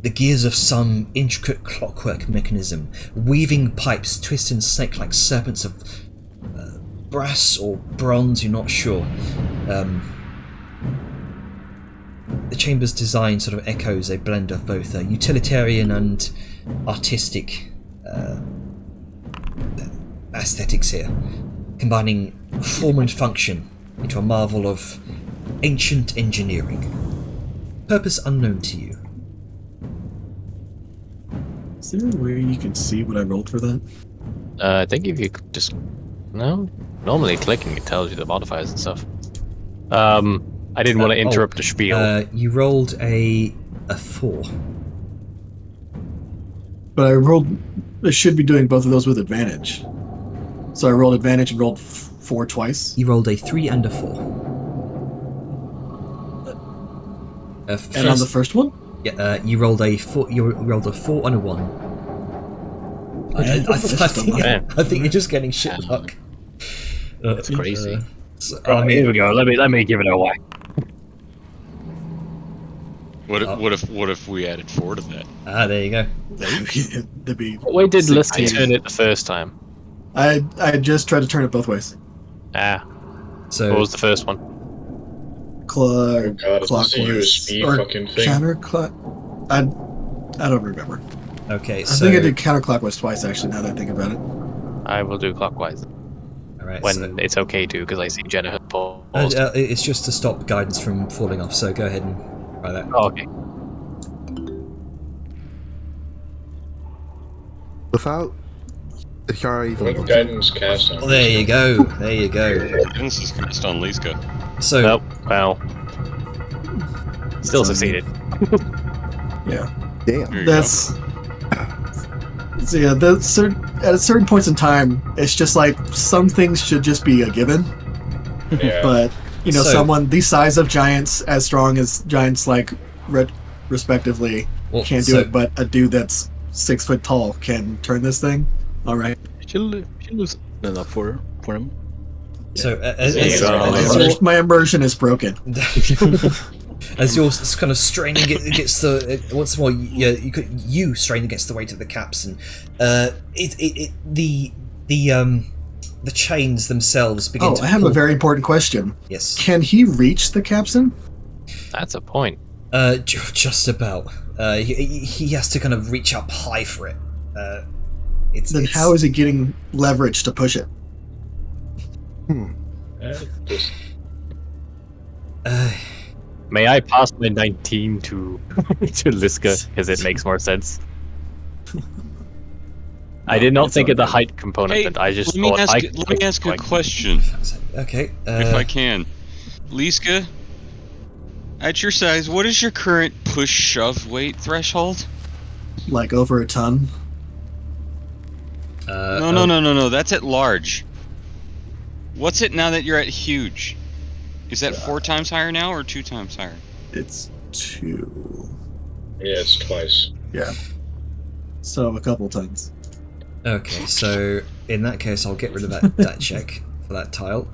Speaker 1: gears of some intricate clockwork mechanism, weaving pipes twist and snake like serpents of brass or bronze, you're not sure. The chamber's design sort of echoes a blend of both utilitarian and artistic aesthetics here, combining form and function into a marvel of ancient engineering. Purpose unknown to you.
Speaker 3: Is there a way you can see what I rolled for that?
Speaker 2: I think if you just... No? Normally clicking it tells you the modifiers and stuff. I didn't want to interrupt the spiel.
Speaker 1: You rolled a 4.
Speaker 3: But I rolled... I should be doing both of those with advantage. So I rolled advantage and rolled 4 twice.
Speaker 1: You rolled a 3 and a 4.
Speaker 3: And on the first one?
Speaker 1: Yeah, you rolled a 4. You rolled a 4 and a 1. I think you're just getting shit luck.
Speaker 2: That's crazy.
Speaker 8: Here we go. Let me give it a whack.
Speaker 4: What if we added 4 to that?
Speaker 1: There you go.
Speaker 3: That'd be
Speaker 2: Why did Lister
Speaker 3: 16.
Speaker 2: turn it the first time?
Speaker 3: I just tried to turn it both ways.
Speaker 1: So
Speaker 2: What was the first one?
Speaker 5: God, it's just a
Speaker 3: Clockwise
Speaker 5: USB
Speaker 3: or
Speaker 5: fucking thing.
Speaker 3: counterclock. I don't remember.
Speaker 1: okay,
Speaker 3: I
Speaker 1: so
Speaker 3: think I did counterclockwise twice actually. Now that I think about it.
Speaker 2: I will do clockwise.
Speaker 1: all right,
Speaker 2: When
Speaker 1: so,
Speaker 2: it's okay to, because I see Jenna had paused.
Speaker 1: it's just to stop guidance from falling off. So go ahead and try that.
Speaker 2: Oh, okay.
Speaker 6: Without Ishara even
Speaker 5: What
Speaker 6: looking,
Speaker 5: guidance cast on?
Speaker 1: Oh, there you go. There you go.
Speaker 4: This is cast on Liska.
Speaker 1: So
Speaker 2: Nope. Well. Still succeeded.
Speaker 3: Yeah.
Speaker 6: damn.
Speaker 4: There you
Speaker 3: That's so yeah. At certain points in time, it's just like some things should just be a given.
Speaker 5: Yeah.
Speaker 3: But
Speaker 1: So-
Speaker 3: someone the size of giants, as strong as giants like respectively,
Speaker 1: well,
Speaker 3: can't do
Speaker 1: so-
Speaker 3: it. But a dude that's 6 foot tall can turn this thing. All right.
Speaker 7: She'll lose enough for him.
Speaker 1: So
Speaker 3: My immersion is broken.
Speaker 1: as you're kind of straining against the once more, you strain against the weight of the caps, and the chains themselves begin
Speaker 3: Oh,
Speaker 1: to
Speaker 3: I have
Speaker 1: pull.
Speaker 3: a very important question.
Speaker 1: Yes.
Speaker 3: Can he reach the capstan?
Speaker 2: That's a point.
Speaker 1: Just about. He has to kind of reach up high for it.
Speaker 3: Then how is he getting leverage to push it?
Speaker 5: Just
Speaker 2: May I pass my 19 to Liska, because it makes more sense. I did not
Speaker 3: it's
Speaker 2: think
Speaker 3: all
Speaker 2: of the
Speaker 3: good.
Speaker 2: height component, but I just
Speaker 4: let me
Speaker 2: thought
Speaker 4: ask,
Speaker 2: I
Speaker 4: let me ask a question,
Speaker 1: Okay.
Speaker 4: if I can. Liska, at your size, what is your current push-shove weight threshold?
Speaker 3: Like over a ton?
Speaker 4: No, that's at large. What's it now that you're at huge? Is that 4 times higher now, or 2 times higher?
Speaker 3: It's 2.
Speaker 5: yeah, it's twice.
Speaker 3: Yeah. So a couple tons.
Speaker 1: Okay, so in that case, I'll get rid of that check for that tile.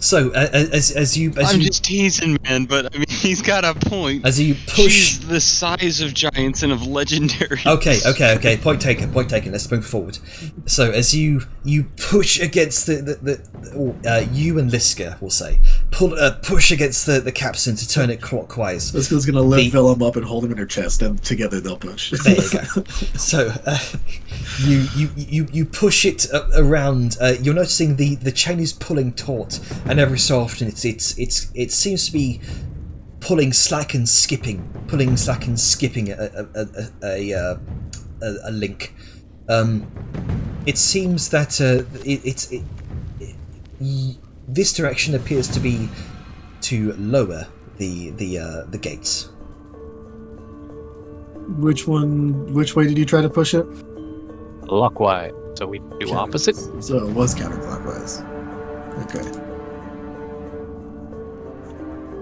Speaker 1: So as you
Speaker 4: I'm just teasing, man, but I mean, he's got a point.
Speaker 1: as you push.
Speaker 4: She's the size of giants and of legendary.
Speaker 1: Okay. Point taken. Let's move forward. So as you push against you and Liska, we'll say, push against the capstan to turn it clockwise.
Speaker 3: Liska's gonna lift Willem up and hold him in her chest, and together they'll push.
Speaker 1: There you go. So you push it around. You're noticing the chain is pulling taut, and every so often it seems to be pulling slack and skipping a link. It seems that this direction appears to be to lower the gates.
Speaker 3: Which way did you try to push it?
Speaker 2: Clockwise. So we do opposite.
Speaker 3: So it was counterclockwise. Okay.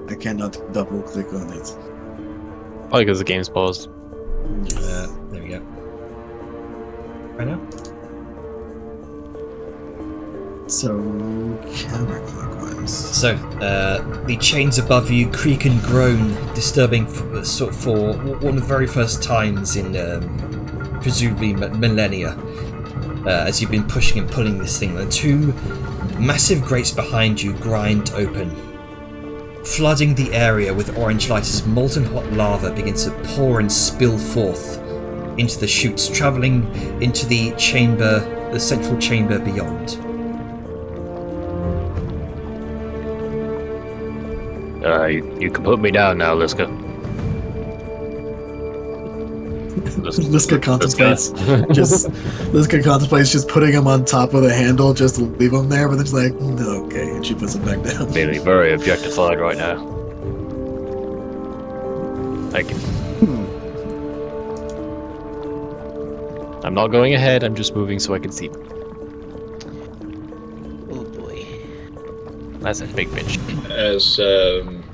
Speaker 3: I cannot double click on it.
Speaker 2: Probably because the game's paused.
Speaker 1: There we go. Right now?
Speaker 3: So counterclockwise.
Speaker 1: So, the chains above you creak and groan, disturbing for one of the very first times in presumably millennia, as you've been pushing and pulling this thing. The two massive grates behind you grind open, flooding the area with orange light as molten hot lava begins to pour and spill forth into the chutes, travelling into the chamber, the central chamber beyond.
Speaker 8: You can put me down now, Liska.
Speaker 3: Liska contemplates just putting him on top of the handle just to leave him there, but then she's like, no, okay, and she puts him back down.
Speaker 8: Feeling very objectified right now. Thank you.
Speaker 2: I'm not going ahead, I'm just moving so I can see.
Speaker 7: Oh boy.
Speaker 2: That's a big bitch.
Speaker 5: As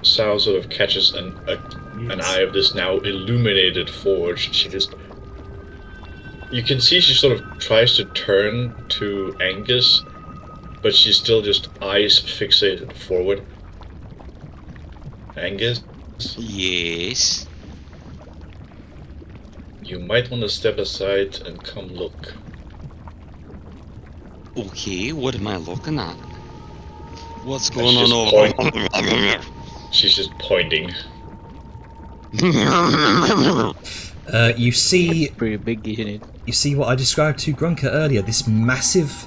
Speaker 5: Sal sort of catches an eye of this now illuminated forge, she just... You can see she sort of tries to turn to Angus, but she's still just eyes fixated forward. Angus?
Speaker 4: Yes.
Speaker 5: You might want to step aside and come look.
Speaker 4: Okay, what am I looking at? What's
Speaker 5: And
Speaker 4: going on
Speaker 5: she's
Speaker 4: over
Speaker 5: point- She's just pointing.
Speaker 1: You see
Speaker 7: Pretty big, isn't it?
Speaker 1: You see what I described to Grunker earlier, this massive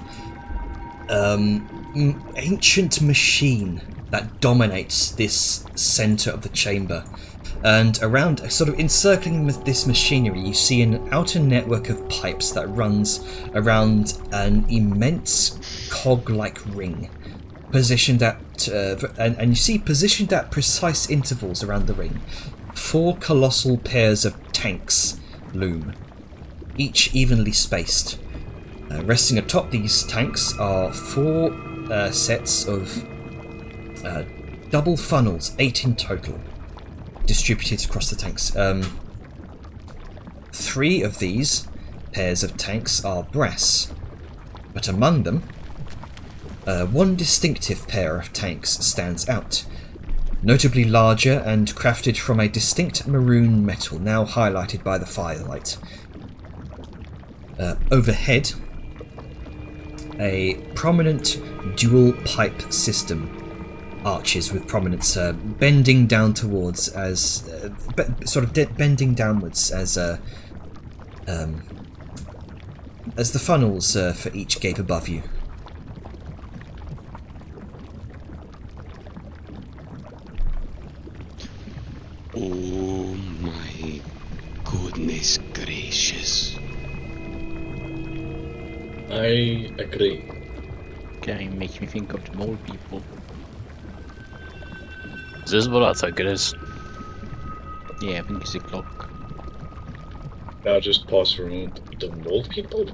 Speaker 1: ancient machine that dominates this center of the chamber. And around, sort of encircling this machinery, you see an outer network of pipes that runs around an immense cog-like ring, positioned at, and you see positioned at precise intervals around the ring, 4 colossal pairs of tanks loom, each evenly spaced. Resting atop these tanks are 4 sets of double funnels, 8 in total, distributed across the tanks. 3 of these pairs of tanks are brass, but among them, one distinctive pair of tanks stands out, notably larger and crafted from a distinct maroon metal, now highlighted by the firelight. Overhead, a prominent dual pipe system arches with prominence bending down towards as bending downwards as the funnels for each gate above you.
Speaker 4: Oh my goodness gracious.
Speaker 5: I agree.
Speaker 7: Kind of makes me think of the mole people.
Speaker 2: Is this what I think it is?
Speaker 7: Yeah, I think it's a clock.
Speaker 5: Now just pause for a moment. The mole people?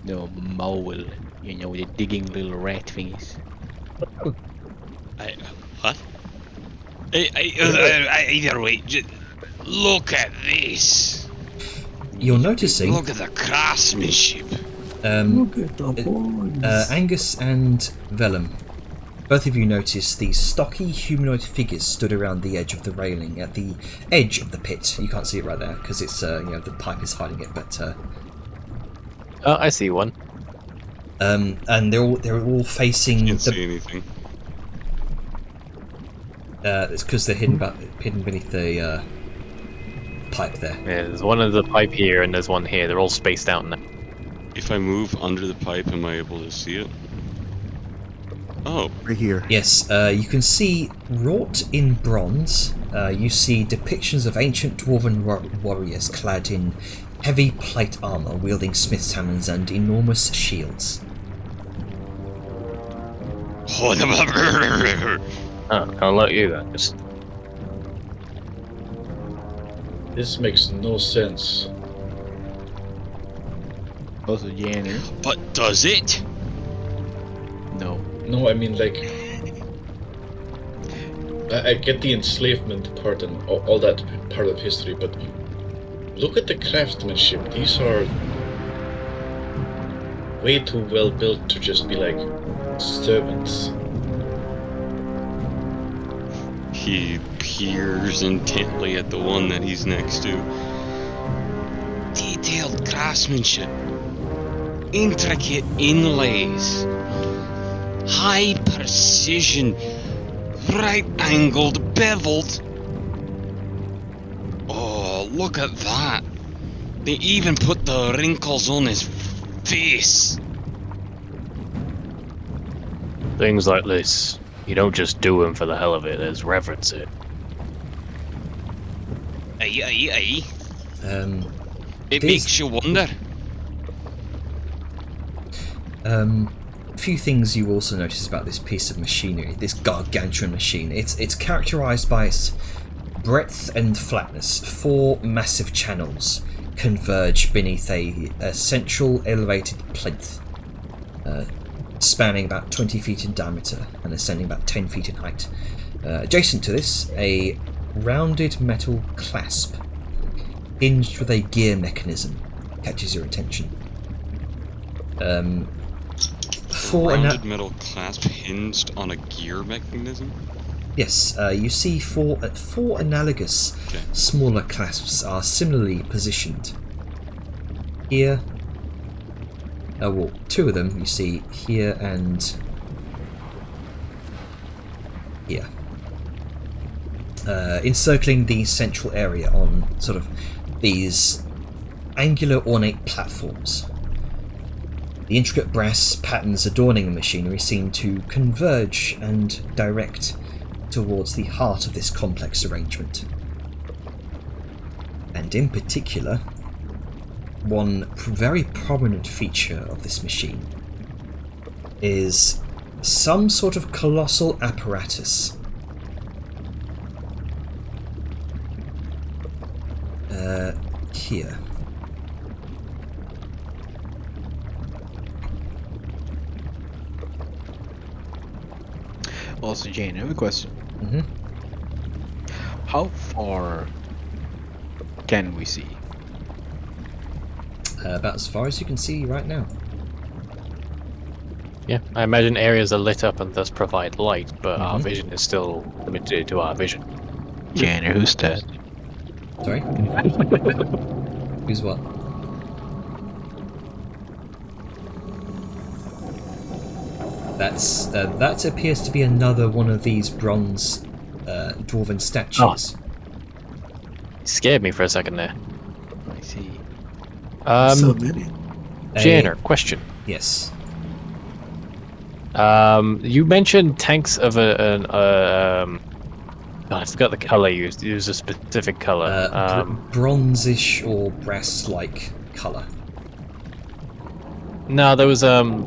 Speaker 7: No, mole. You know, the digging little rat thingies.
Speaker 4: What? Either way, just look at this.
Speaker 1: You're noticing
Speaker 4: Look at the craftsmanship.
Speaker 3: Look at the boys.
Speaker 1: Angus and Vellum. both of you notice these stocky humanoid figures stood around the edge of the railing at the edge of the pit. You can't see it right there because it's the pipe is hiding it, but
Speaker 2: I see one.
Speaker 1: and they're all facing
Speaker 4: Can't see anything.
Speaker 1: it's because they're hidden beneath the pipe there.
Speaker 2: Yeah, there's one of the pipe here and there's one here. They're all spaced out now.
Speaker 4: If I move under the pipe, am I able to see it? Oh,
Speaker 6: Right here.
Speaker 1: Yes, you can see wrought in bronze. You see depictions of ancient dwarven warriors clad in heavy plate armor, wielding smith's hammers and enormous shields.
Speaker 8: I'll let you guys.
Speaker 5: This makes no sense.
Speaker 7: Also, Janner.
Speaker 4: but does it?
Speaker 7: No.
Speaker 5: No, I mean, like, I get the enslavement part and all that part of history, but look at the craftsmanship. These are way too well built to just be like servants.
Speaker 4: He peers intently at the one that he's next to. Detailed craftsmanship, intricate inlays, high precision, right-angled, beveled. Oh, look at that. They even put the wrinkles on his face.
Speaker 8: Things like this, you don't just do them for the hell of it, there's reverence it.
Speaker 4: Aye, aye, aye. It
Speaker 1: These-
Speaker 4: makes you wonder.
Speaker 1: A few things you also notice about this piece of machinery, this gargantuan machine. It's characterized by its breadth and flatness. 4 massive channels converge beneath a central elevated plinth, spanning about 20 feet in diameter and ascending about 10 feet in height. Adjacent to this, a rounded metal clasp hinged with a gear mechanism catches your attention.
Speaker 4: Rounded metal clasp hinged on a gear mechanism?
Speaker 1: Yes, you see four analogous
Speaker 4: Okay.
Speaker 1: smaller clasps are similarly positioned. Here, well, 2 of them you see here and here. Encircling the central area on sort of these angular ornate platforms. The intricate brass patterns adorning the machinery seem to converge and direct towards the heart of this complex arrangement. And in particular, one very prominent feature of this machine is some sort of colossal apparatus. Here.
Speaker 7: Also, Jane, I have a question.
Speaker 1: Mhm.
Speaker 7: How far can we see?
Speaker 1: About as far as you can see right now.
Speaker 2: Yeah, I imagine areas are lit up and thus provide light, but our
Speaker 1: Mhm.
Speaker 2: vision is still limited to our vision.
Speaker 7: Janner, who's that?
Speaker 1: Sorry? Who's what? That appears to be another one of these bronze dwarven statues.
Speaker 2: Scared me for a second there.
Speaker 7: I see.
Speaker 3: So many.
Speaker 2: Janner, question.
Speaker 1: Yes.
Speaker 2: You mentioned tanks of I forgot the color used. It was a specific color.
Speaker 1: Bronzish or brass-like color.
Speaker 2: No, there was for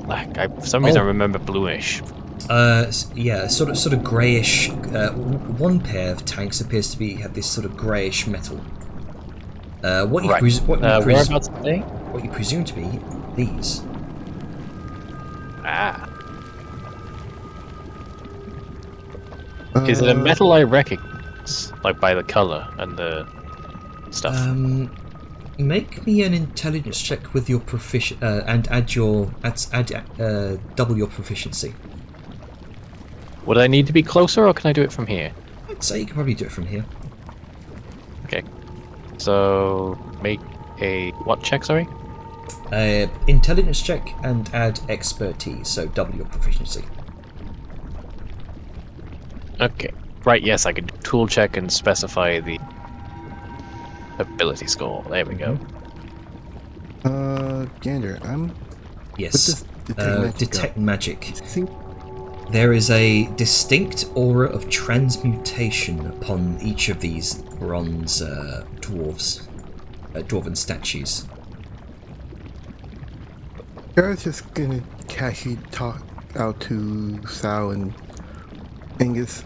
Speaker 2: some reason I
Speaker 1: Oh.
Speaker 2: remember bluish.
Speaker 1: Yeah, sort of greyish. One pair of tanks appears to have this sort of greyish metal. What you
Speaker 2: Right. Whereabouts are they?
Speaker 1: what you presume to be these.
Speaker 2: Ah. Is it a metal I recognize, like by the color and the stuff?
Speaker 1: Make me an intelligence check with your and add double your proficiency.
Speaker 2: Would I need to be closer, or can I do it from here?
Speaker 1: I'd say you could probably do it from here.
Speaker 2: Okay. So make a what check? Sorry.
Speaker 1: Intelligence check and add expertise, so double your proficiency.
Speaker 2: Okay. Right. Yes, I can do tool check and specify the ability score. There we go.
Speaker 6: Gander, I'm.
Speaker 1: Yes. Detect magic.
Speaker 6: Think
Speaker 1: There is a distinct aura of transmutation upon each of these bronze dwarven statues.
Speaker 6: I was just gonna casually talk out to Sal and Angus.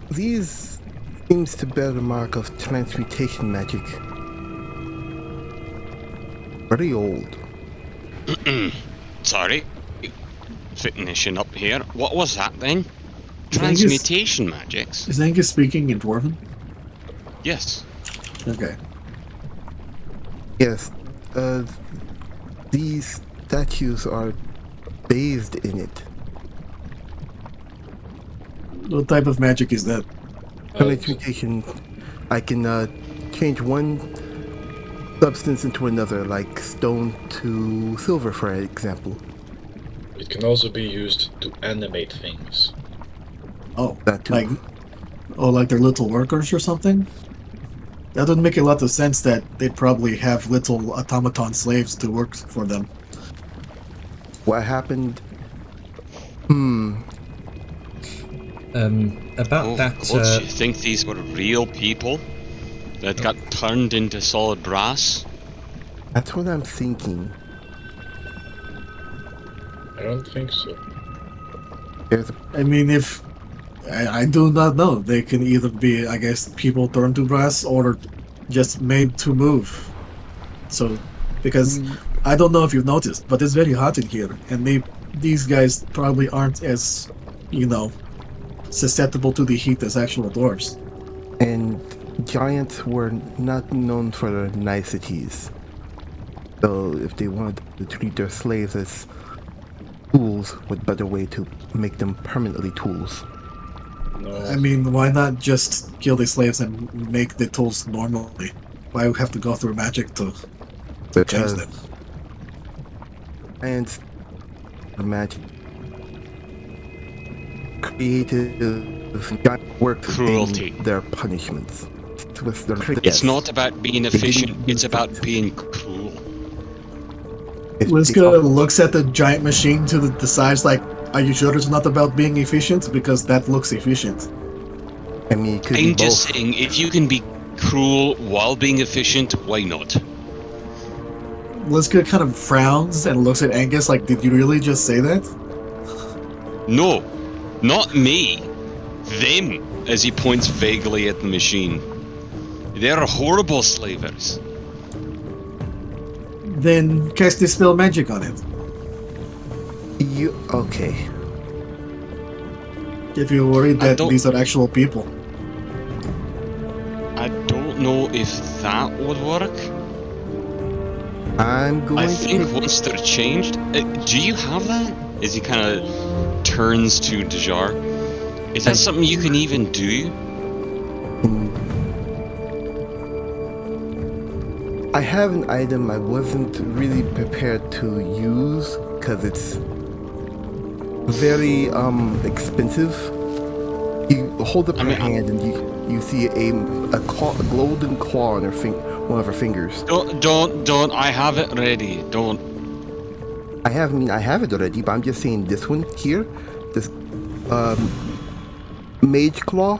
Speaker 6: These seems to bear the mark of transmutation magic. Very old.
Speaker 4: Sorry. Finishing up here. What was that then? Transmutation magics?
Speaker 3: Is Angus speaking in Dwarven?
Speaker 4: Yes.
Speaker 3: Okay.
Speaker 6: Yes. These statues are bathed in it.
Speaker 3: What type of magic is that?
Speaker 6: Transmutation. I can change one substance into another, like stone to silver, for example.
Speaker 5: It can also be used to animate things.
Speaker 3: Oh,
Speaker 6: That too.
Speaker 3: like they're little workers or something? That would make a lot of sense that they'd probably have little automaton slaves to work for them.
Speaker 6: What happened?
Speaker 1: About
Speaker 4: Oh,
Speaker 1: that.
Speaker 4: God, you think these were real people that got turned into solid brass?
Speaker 6: That's what I'm thinking.
Speaker 5: I don't think so.
Speaker 6: There's a
Speaker 3: I mean, if... I do not know. They can either be, I guess, people turned to brass or just made to move. So, because I don't know if you've noticed, but it's very hot in here. And these guys probably aren't as, susceptible to the heat as actual dwarves.
Speaker 6: And giants were not known for their niceties. So if they wanted to treat their slaves as tools, what better way to make them permanently tools?
Speaker 5: No.
Speaker 3: I mean, why not just kill the slaves and make the tools normally? Why have to go through magic to change
Speaker 6: Because
Speaker 3: them?
Speaker 6: giants are magic. Creative giant work
Speaker 4: Cruelty.
Speaker 6: in their punishments. With their
Speaker 4: It's not about being efficient, it's about being cruel.
Speaker 3: Liska looks at the giant machine to the sides like, are you sure it's not about being efficient? Because that looks efficient.
Speaker 6: I mean, it could be
Speaker 4: I'm just
Speaker 6: both.
Speaker 4: saying, if you can be cruel while being efficient, why not?
Speaker 3: Liska kind of frowns and looks at Angus like, did you really just say that?
Speaker 4: No, not me. Them, as he points vaguely at the machine. They're horrible slavers.
Speaker 3: Then cast Dispel Magic on it.
Speaker 6: Okay.
Speaker 3: If you're worried
Speaker 4: I
Speaker 3: that
Speaker 4: don't-
Speaker 3: these are actual people.
Speaker 4: I don't know if that would work.
Speaker 6: I'm going
Speaker 4: I
Speaker 6: to
Speaker 4: think once they're changed... do you have that? As he kind of turns to Dejar. Is that something you can even do?
Speaker 6: I have an item I wasn't really prepared to use because it's very expensive. You hold up her hand and you see a golden claw on her one of her fingers.
Speaker 4: Don't. I have it ready. Don't.
Speaker 6: I have it already, but I'm just saying this one here, this mage claw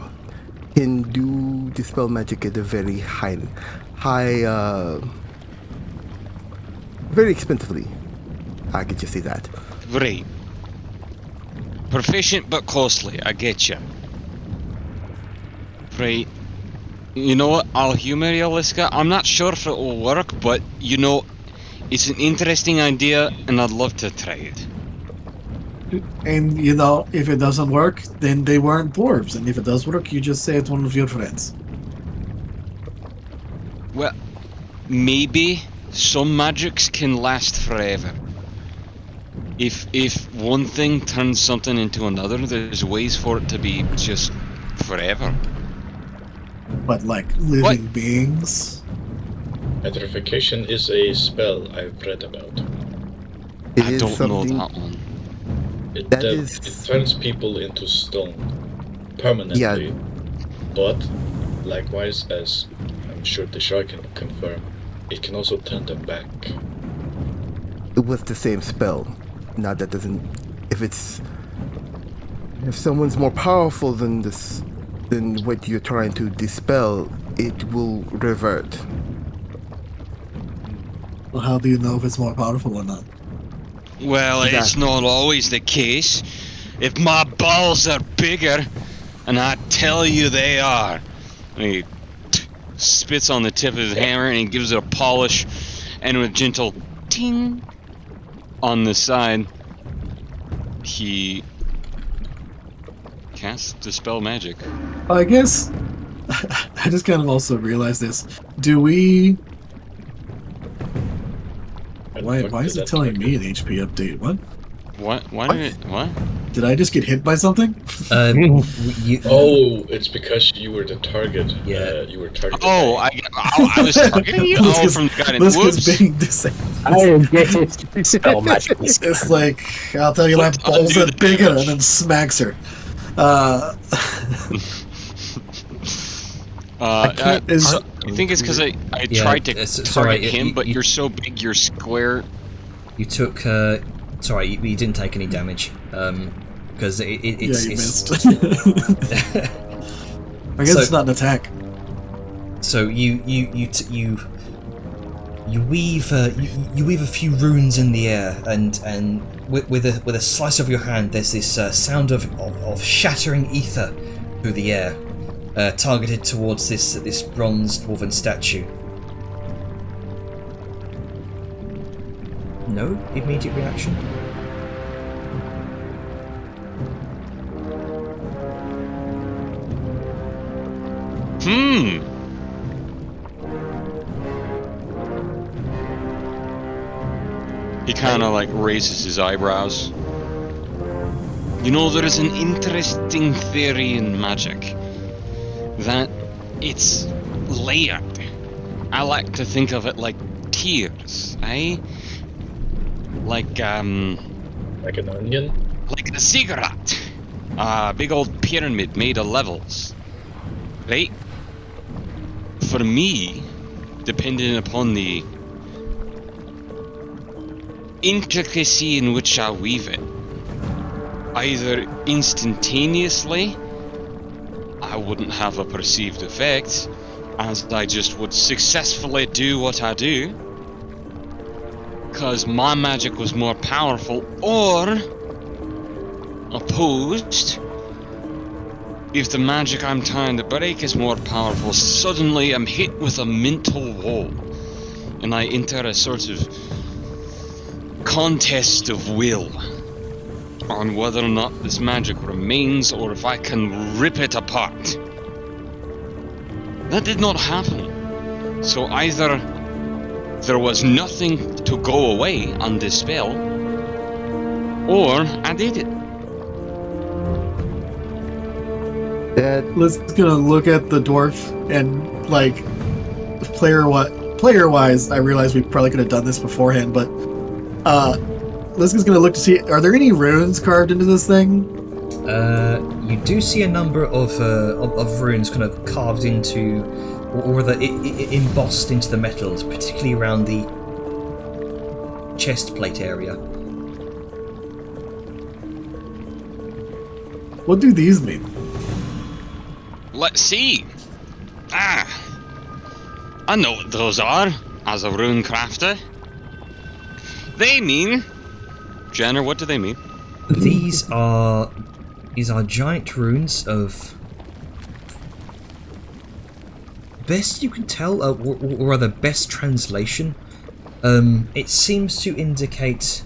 Speaker 6: can do dispel magic at a very high, very expensively. I could just say that.
Speaker 4: Right. Proficient but costly. I get you. Right. You know what? I'll humor you, Liska. I'm not sure if it will work, but it's an interesting idea, and I'd love to try it.
Speaker 3: And, if it doesn't work, then they weren't dwarves. And if it does work, you just say it's one of your friends.
Speaker 4: Well, maybe some magics can last forever. if one thing turns something into another, there's ways for it to be just forever.
Speaker 3: But like living beings.
Speaker 5: Petrification is a spell I've read about.
Speaker 6: It
Speaker 4: I
Speaker 6: is
Speaker 4: don't know
Speaker 6: something-
Speaker 4: that one.
Speaker 5: It,
Speaker 6: That
Speaker 5: it
Speaker 6: is-
Speaker 5: turns people into stone permanently.
Speaker 6: Yeah.
Speaker 5: But likewise, as I'm sure the shark can confirm, it can also turn them back.
Speaker 6: It was the same spell. Now that doesn't. If someone's more powerful than this, than what you're trying to dispel, it will revert.
Speaker 3: Well, how do you know if it's more powerful or not?
Speaker 4: Well, it's
Speaker 6: Exactly.
Speaker 4: not always the case. If my balls are bigger, and I tell you they are, and he spits on the tip of his hammer and he gives it a polish, and with gentle ting on the side, he casts Dispel Magic.
Speaker 3: I guess I just kind of also realized this. Do we? Why is it telling me an HP update? What?
Speaker 4: What? Why did it? What?
Speaker 3: Did I just get hit by something?
Speaker 1: You,
Speaker 5: Oh, it's because you were the target.
Speaker 1: Yeah.
Speaker 5: You were targeted.
Speaker 4: Oh,
Speaker 5: by-
Speaker 4: I was targeting you. Oh, from the guy in
Speaker 3: Let's
Speaker 4: whoops.
Speaker 3: being disabled.
Speaker 8: I am getting spell magic.
Speaker 3: It's like I'll tell you, my
Speaker 4: Let's
Speaker 3: balls
Speaker 4: undo
Speaker 3: are
Speaker 4: the
Speaker 3: bigger,
Speaker 4: damage.
Speaker 3: and then smacks her.
Speaker 4: I
Speaker 3: is-
Speaker 4: think it's because I
Speaker 1: Yeah,
Speaker 4: tried to
Speaker 1: it's alright,
Speaker 4: target him, but
Speaker 1: you-
Speaker 4: you're so big, you're square.
Speaker 1: you took. Sorry, you didn't take any damage. Because it's.
Speaker 3: Yeah, you
Speaker 1: it's
Speaker 3: missed. I guess
Speaker 1: So-
Speaker 3: it's not an attack.
Speaker 1: So you weave you weave a few runes in the air, and with a slice of your hand, there's this sound of shattering ether through the air, targeted towards this bronze dwarven statue. No immediate reaction.
Speaker 4: He kind of like raises his eyebrows. You know, there is an interesting theory in magic that it's layered. I like to think of it like tiers, eh? Like
Speaker 5: Like an onion?
Speaker 4: like a cigarette. A big old pyramid made of levels. Right? For me, depending upon the intricacy in which I weave it, either instantaneously, I wouldn't have a perceived effect, as I just would successfully do what I do, because my magic was more powerful, or opposed, if the magic I'm trying to break is more powerful, suddenly I'm hit with a mental wall, and I enter a sort of contest of will on whether or not this magic remains or if I can rip it apart. That did not happen. So either there was nothing to go away on this spell, or I did it.
Speaker 6: That
Speaker 3: Let's gonna look at the dwarf and like player wise, I realize we probably could have done this beforehand, but Liska's gonna look to see, are there any runes carved into this thing?
Speaker 1: You do see a number of runes kind of carved into, or rather embossed into the metals, particularly around the chest plate area.
Speaker 3: What do these mean?
Speaker 4: Let's see. I know what those are, as a rune crafter. They mean... Jenner, what do they mean?
Speaker 1: These are giant runes of, best you can tell, or rather best translation. It seems to indicate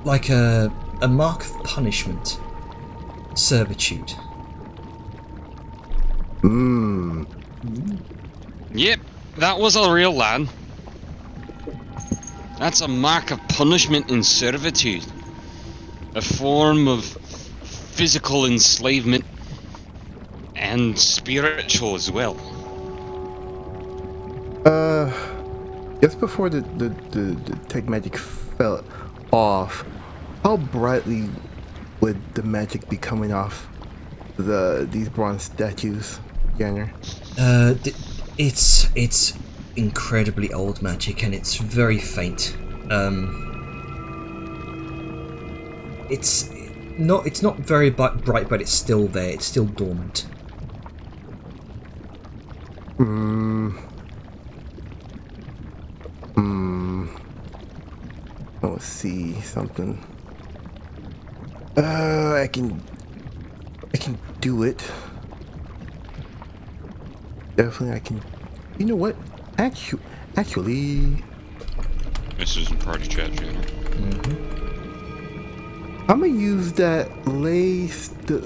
Speaker 1: like a mark of punishment, servitude.
Speaker 4: Yep, that was a real lad. That's a mark of punishment and servitude. A form of physical enslavement and spiritual as well.
Speaker 6: Just before the tech magic fell off, how brightly would the magic be coming off these bronze statues, Janner?
Speaker 1: It's incredibly old magic, and it's very faint. It's not very bright, but it's still there. It's still dormant.
Speaker 6: Let's see something. I can do it. Definitely, I can. You know what? Actually,
Speaker 4: This isn't party chat, Janner.
Speaker 6: I'm gonna use that lace, the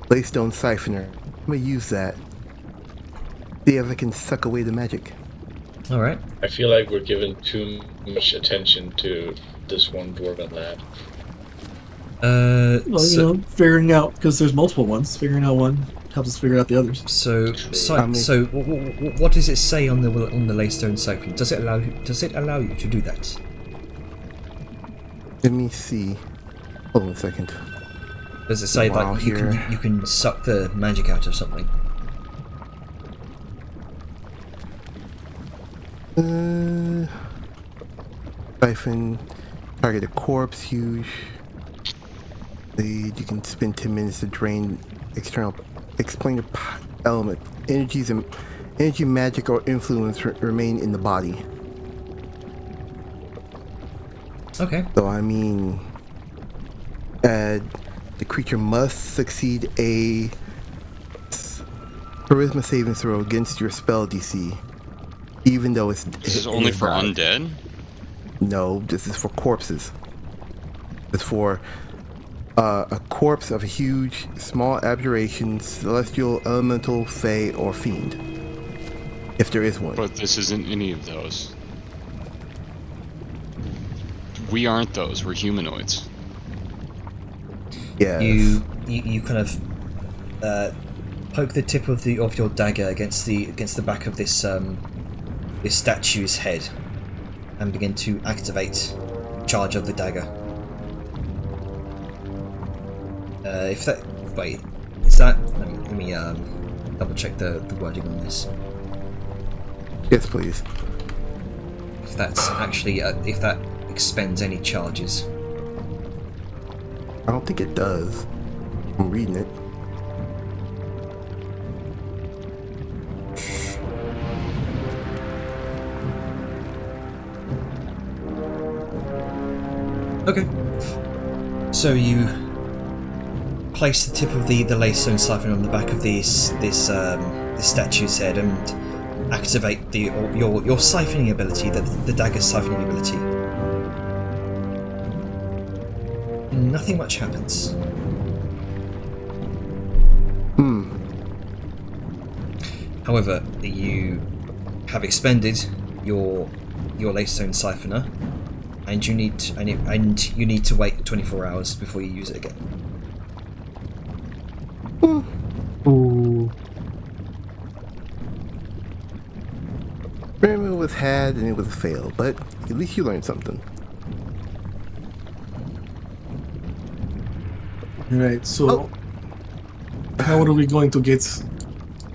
Speaker 6: laystone siphoner. I'm gonna use that. See if I can suck away the magic.
Speaker 1: All right.
Speaker 5: I feel like we're giving too much attention to this one dwarven lad.
Speaker 3: Well,
Speaker 1: So,
Speaker 3: figuring out, because there's multiple ones, figuring out one helps us figure out the others.
Speaker 1: so what does it say on the Laystone siphon? Does it allow you to do that?
Speaker 6: Let me see. Hold on a second.
Speaker 1: Does it say
Speaker 6: Wow,
Speaker 1: like
Speaker 6: here.
Speaker 1: you can suck the magic out of something?
Speaker 6: Siphon. Target a corpse. Huge. You can spend 10 minutes to drain external explainer element. Energy, magic, or influence remain in the body.
Speaker 1: Okay.
Speaker 6: So I mean, the creature must succeed a charisma saving throw against your spell DC, even though
Speaker 4: This is only for undead?
Speaker 6: No, this is for corpses. It's for a corpse of a huge, small aberration, celestial, elemental, fey, or fiend. If there is one.
Speaker 4: But this isn't any of those. We aren't those, we're humanoids.
Speaker 6: Yes.
Speaker 1: You kind of poke the tip of your dagger against the back of this statue's head, and begin to activate charge of the dagger. Is that? Let me double check the wording on this.
Speaker 6: Yes, please.
Speaker 1: If that's actually if that expends any charges.
Speaker 6: I don't think it does. I'm reading it.
Speaker 1: Okay. So you place the tip of the Laystone siphon on the back of this statue's head and activate your siphoning ability, the dagger's siphoning ability. Nothing much happens. However, you have expended your Laystone siphoner, and you need to wait 24 hours before you use it again.
Speaker 6: Experiment was had and it was a fail, but at least you learned something.
Speaker 3: Alright, so how are we going to get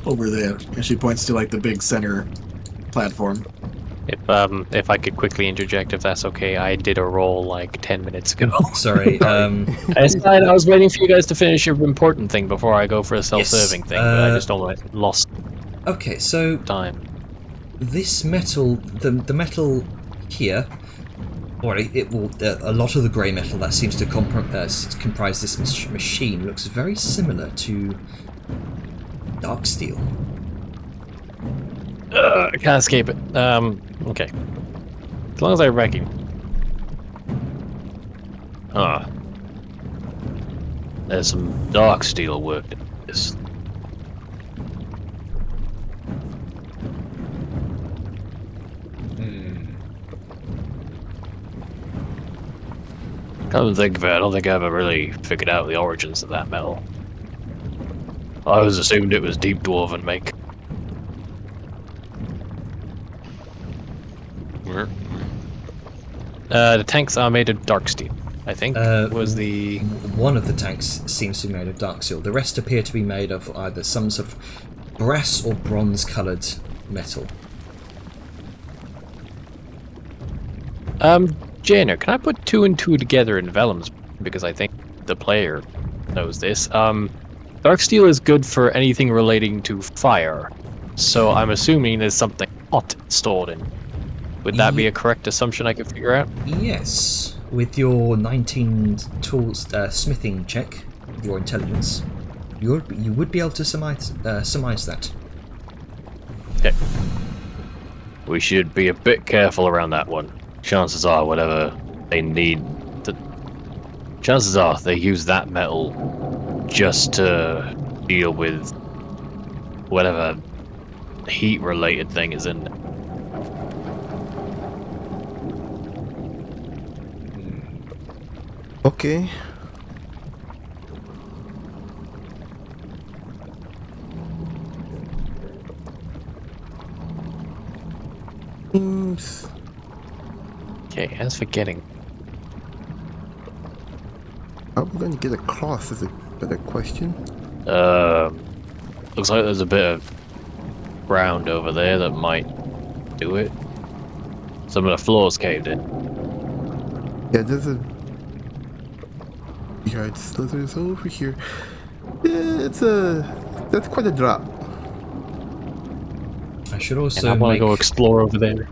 Speaker 3: over there? And she points to like the big center platform.
Speaker 2: If I could quickly interject, if that's okay, I did a roll like 10 minutes ago.
Speaker 1: Sorry.
Speaker 2: It's fine, I was waiting for you guys to finish your important thing before I go for a self-serving thing, but I just almost lost
Speaker 1: Okay, so
Speaker 2: time.
Speaker 1: this metal, the metal here, or it will a lot of the grey metal that seems to comprise this machine looks very similar to dark steel.
Speaker 2: I can't escape it. Okay. As long as I reckon.
Speaker 8: There's some dark steel work to this. Come to think of it, I don't think I ever really figured out the origins of that metal. I always assumed it was deep dwarven make.
Speaker 4: Where?
Speaker 2: The tanks are made of dark steel, I think, was the...
Speaker 1: One of the tanks seems to be made of dark steel. The rest appear to be made of either some sort of brass or bronze-coloured metal.
Speaker 2: Jaina, can I put 2 and 2 together in Vellum's? Because I think the player knows this. Dark steel is good for anything relating to fire, so I'm assuming there's something hot stored in. Would that be a correct assumption I could figure out?
Speaker 1: Yes. With your 19 tools smithing check, your intelligence, you would be able to surmise that.
Speaker 2: Okay.
Speaker 8: We should be a bit careful around that one. Chances are, whatever they need, chances are they use that metal just to deal with whatever heat-related thing is in there.
Speaker 6: Okay. Seems.
Speaker 2: Okay, as for getting...
Speaker 6: How are we going to get across is a better question.
Speaker 8: Looks like there's a bit of ground over there that might do it. Some of the floors caved in.
Speaker 6: Yeah, there's a yard slithers over here. Yeah, that's quite a drop.
Speaker 1: I should
Speaker 2: And
Speaker 1: also
Speaker 2: I want to
Speaker 1: make,
Speaker 2: go explore over there.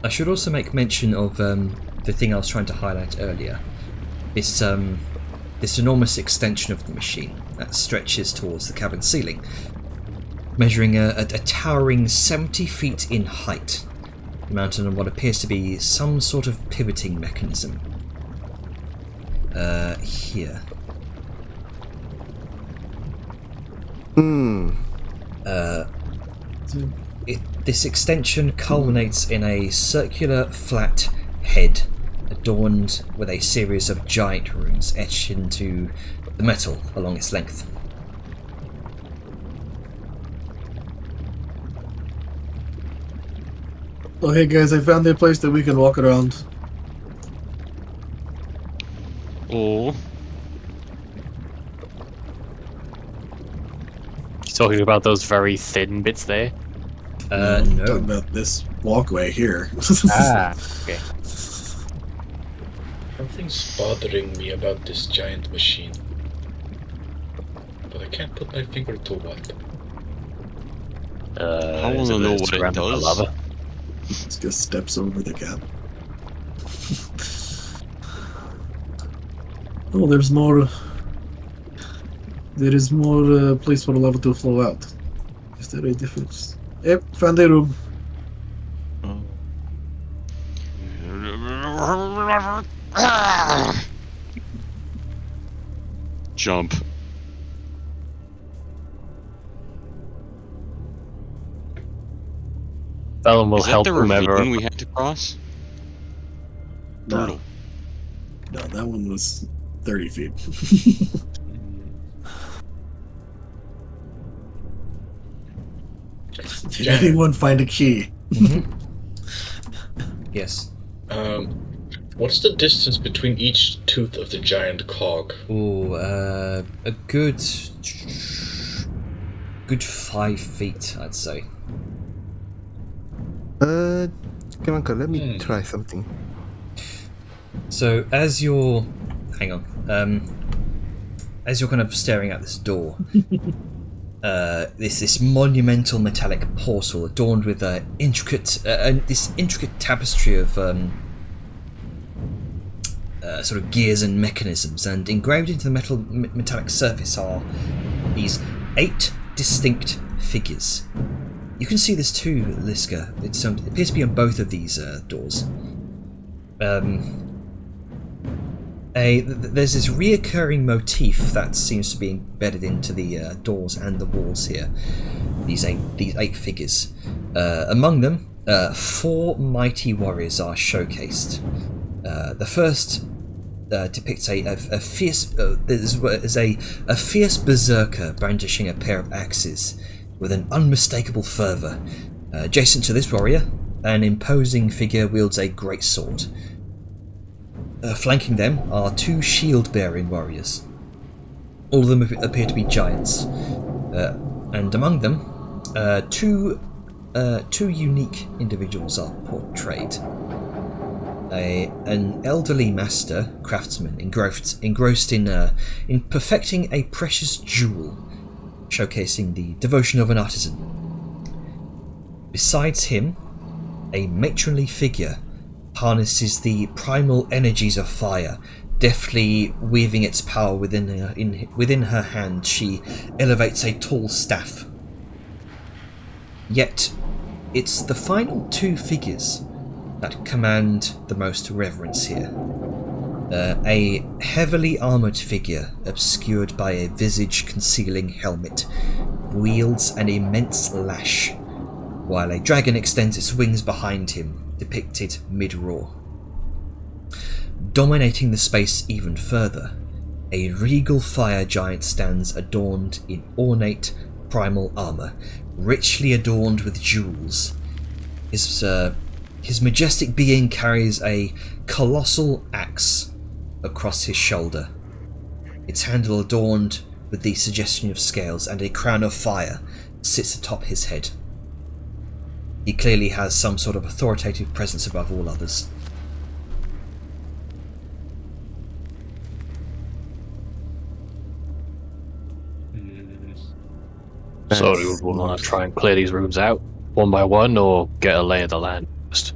Speaker 1: I should also make mention of the thing I was trying to highlight earlier. This enormous extension of the machine that stretches towards the cabin ceiling, measuring a towering 70 feet in height, mounted on what appears to be some sort of pivoting mechanism. Here. This extension culminates in a circular, flat head adorned with a series of giant runes etched into the metal along its length.
Speaker 3: Oh, hey guys, I found a place that we can walk around.
Speaker 4: Oh,
Speaker 2: You talking about those very thin bits there?
Speaker 3: I'm
Speaker 1: No.
Speaker 3: talking about this walkway here.
Speaker 2: Okay.
Speaker 5: Something's bothering me about this giant machine. But I can't put my finger to what.
Speaker 4: I
Speaker 8: Is
Speaker 4: wanna
Speaker 8: it
Speaker 4: know
Speaker 8: the
Speaker 4: what it
Speaker 8: ceramic
Speaker 4: does.
Speaker 8: lava?
Speaker 3: Just steps over the gap. Oh, there's more. There is more place for the lava to flow out. Is there a difference? Yep, found a room.
Speaker 4: jump.
Speaker 2: Vellum will
Speaker 4: Is that
Speaker 2: help
Speaker 4: the
Speaker 2: whomever.
Speaker 4: ravine we had to cross?
Speaker 3: No. No, that one was 30 feet. Did anyone find a key?
Speaker 1: Yes.
Speaker 5: What's the distance between each tooth of the giant cog?
Speaker 1: Ooh, a good 5 feet, I'd say.
Speaker 6: Karanka, let me try something.
Speaker 1: So as you're, hang on, as you're kind of staring at this door, this monumental metallic portal adorned with this intricate tapestry of sort of gears and mechanisms, and engraved into the metallic surface are these 8 distinct figures. You can see this too, Liska. It appears to be on both of these doors. There's this reoccurring motif that seems to be embedded into the doors and the walls here. These eight figures. Among them, 4 mighty warriors are showcased. The first depicts a fierce is a fierce berserker brandishing a pair of axes with an unmistakable fervor. Adjacent to this warrior, an imposing figure wields a great sword. Flanking them are two shield-bearing warriors. All of them appear to be giants, and among them, two unique individuals are portrayed. An elderly master craftsman engrossed in perfecting a precious jewel, showcasing the devotion of an artisan. Besides him, a matronly figure harnesses the primal energies of fire, deftly weaving its power within her hand. She elevates a tall staff. Yet, it's the final two figures that command the most reverence here. A heavily armoured figure, obscured by a visage-concealing helmet, wields an immense lash, while a dragon extends its wings behind him, depicted mid-roar. Dominating the space even further, a regal fire giant stands adorned in ornate primal armour, richly adorned with jewels. His majestic being carries a colossal axe across his shoulder, its handle adorned with the suggestion of scales, and a crown of fire sits atop his head. He clearly has some sort of authoritative presence above all others.
Speaker 2: So do we want to try and clear these rooms out one by one, or get a lay of the land first?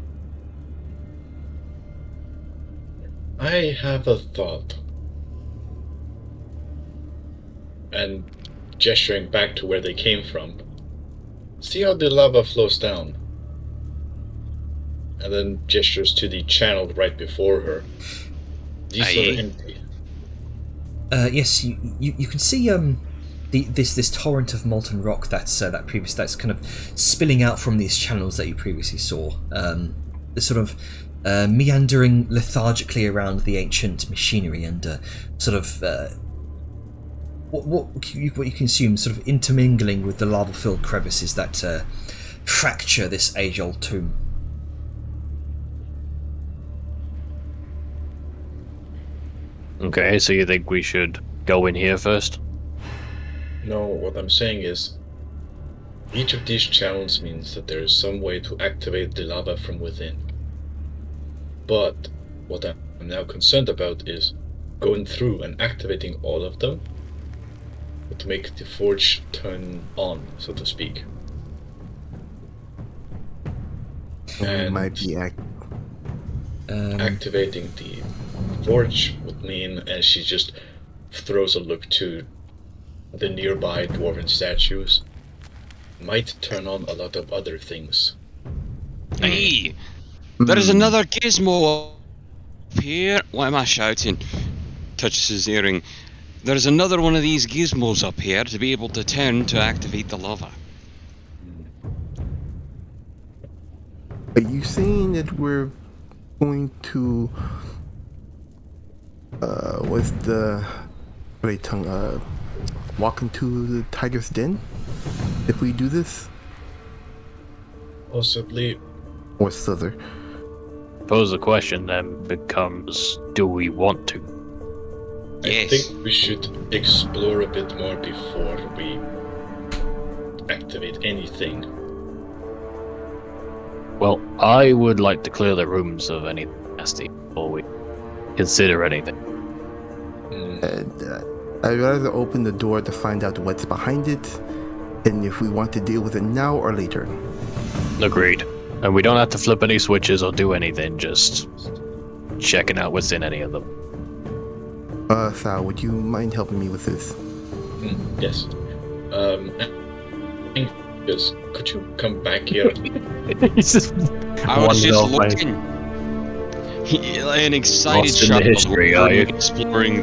Speaker 5: I have a thought. And gesturing back to where they came from. See how the lava flows down? And then gestures to the channel right before her. These are empty.
Speaker 1: Yes, you can see this torrent of molten rock that's kind of spilling out from these channels that you previously saw. The sort of meandering lethargically around the ancient machinery and what you can assume sort of intermingling with the lava-filled crevices that fracture this age-old tomb.
Speaker 2: Okay, so you think we should go in here first?
Speaker 5: No, what I'm saying is, each of these channels means that there is some way to activate the lava from within. But what I'm now concerned about is going through and activating all of them to make the forge turn on, so to speak.
Speaker 6: And might be
Speaker 5: activating the forge would mean, and she just throws a look to the nearby dwarven statues, might turn on a lot of other things.
Speaker 4: Hey! There's another gizmo up here. Why am I shouting? Touches his earring. There's another one of these gizmos up here to be able to turn to activate the lava.
Speaker 6: Are you saying that we're going to what's the right tongue walk into the tiger's den if we do this?
Speaker 5: Possibly.
Speaker 6: Or Slither?
Speaker 2: Suppose the question then becomes, do we want to?
Speaker 5: I think we should explore a bit more before we activate anything.
Speaker 2: Well, I would like to clear the rooms of any nasty before we consider anything.
Speaker 6: And I'd rather open the door to find out what's behind it, and if we want to deal with it now or later.
Speaker 2: Agreed. And we don't have to flip any switches or do anything, just checking out what's in any of them.
Speaker 6: Sal, would you mind helping me with this?
Speaker 5: Yes. Angus, could you come back here?
Speaker 2: He's just
Speaker 4: I was just looking. An excited child exploring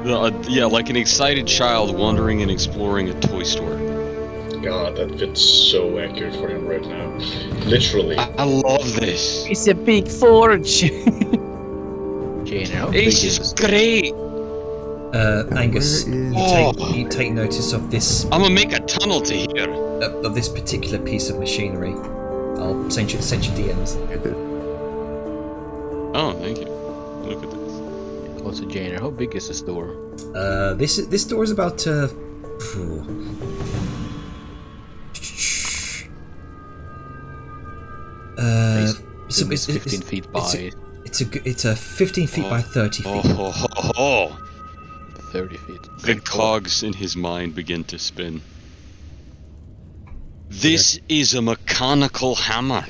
Speaker 4: like an excited child wandering and exploring a toy store.
Speaker 5: God, that fits so accurate for him right now. Literally.
Speaker 4: I love this.
Speaker 2: It's a big forge.
Speaker 7: Jane, how big
Speaker 4: It's
Speaker 7: is
Speaker 4: just
Speaker 7: this?
Speaker 4: great.
Speaker 1: Angus,
Speaker 6: where is-
Speaker 1: you take notice of this
Speaker 4: I'm gonna make a tunnel to here.
Speaker 1: of this particular piece of machinery. I'll send you DMs.
Speaker 4: Oh, thank you. Look at this.
Speaker 7: Also, Jane, how big is the store?
Speaker 1: This door is about
Speaker 7: It's 15 feet by
Speaker 1: it's a 15 feet by 30 feet.
Speaker 4: Oh, ho, ho, ho.
Speaker 7: 30 feet.
Speaker 4: The cogs in his mind begin to spin. This is a mechanical hammer.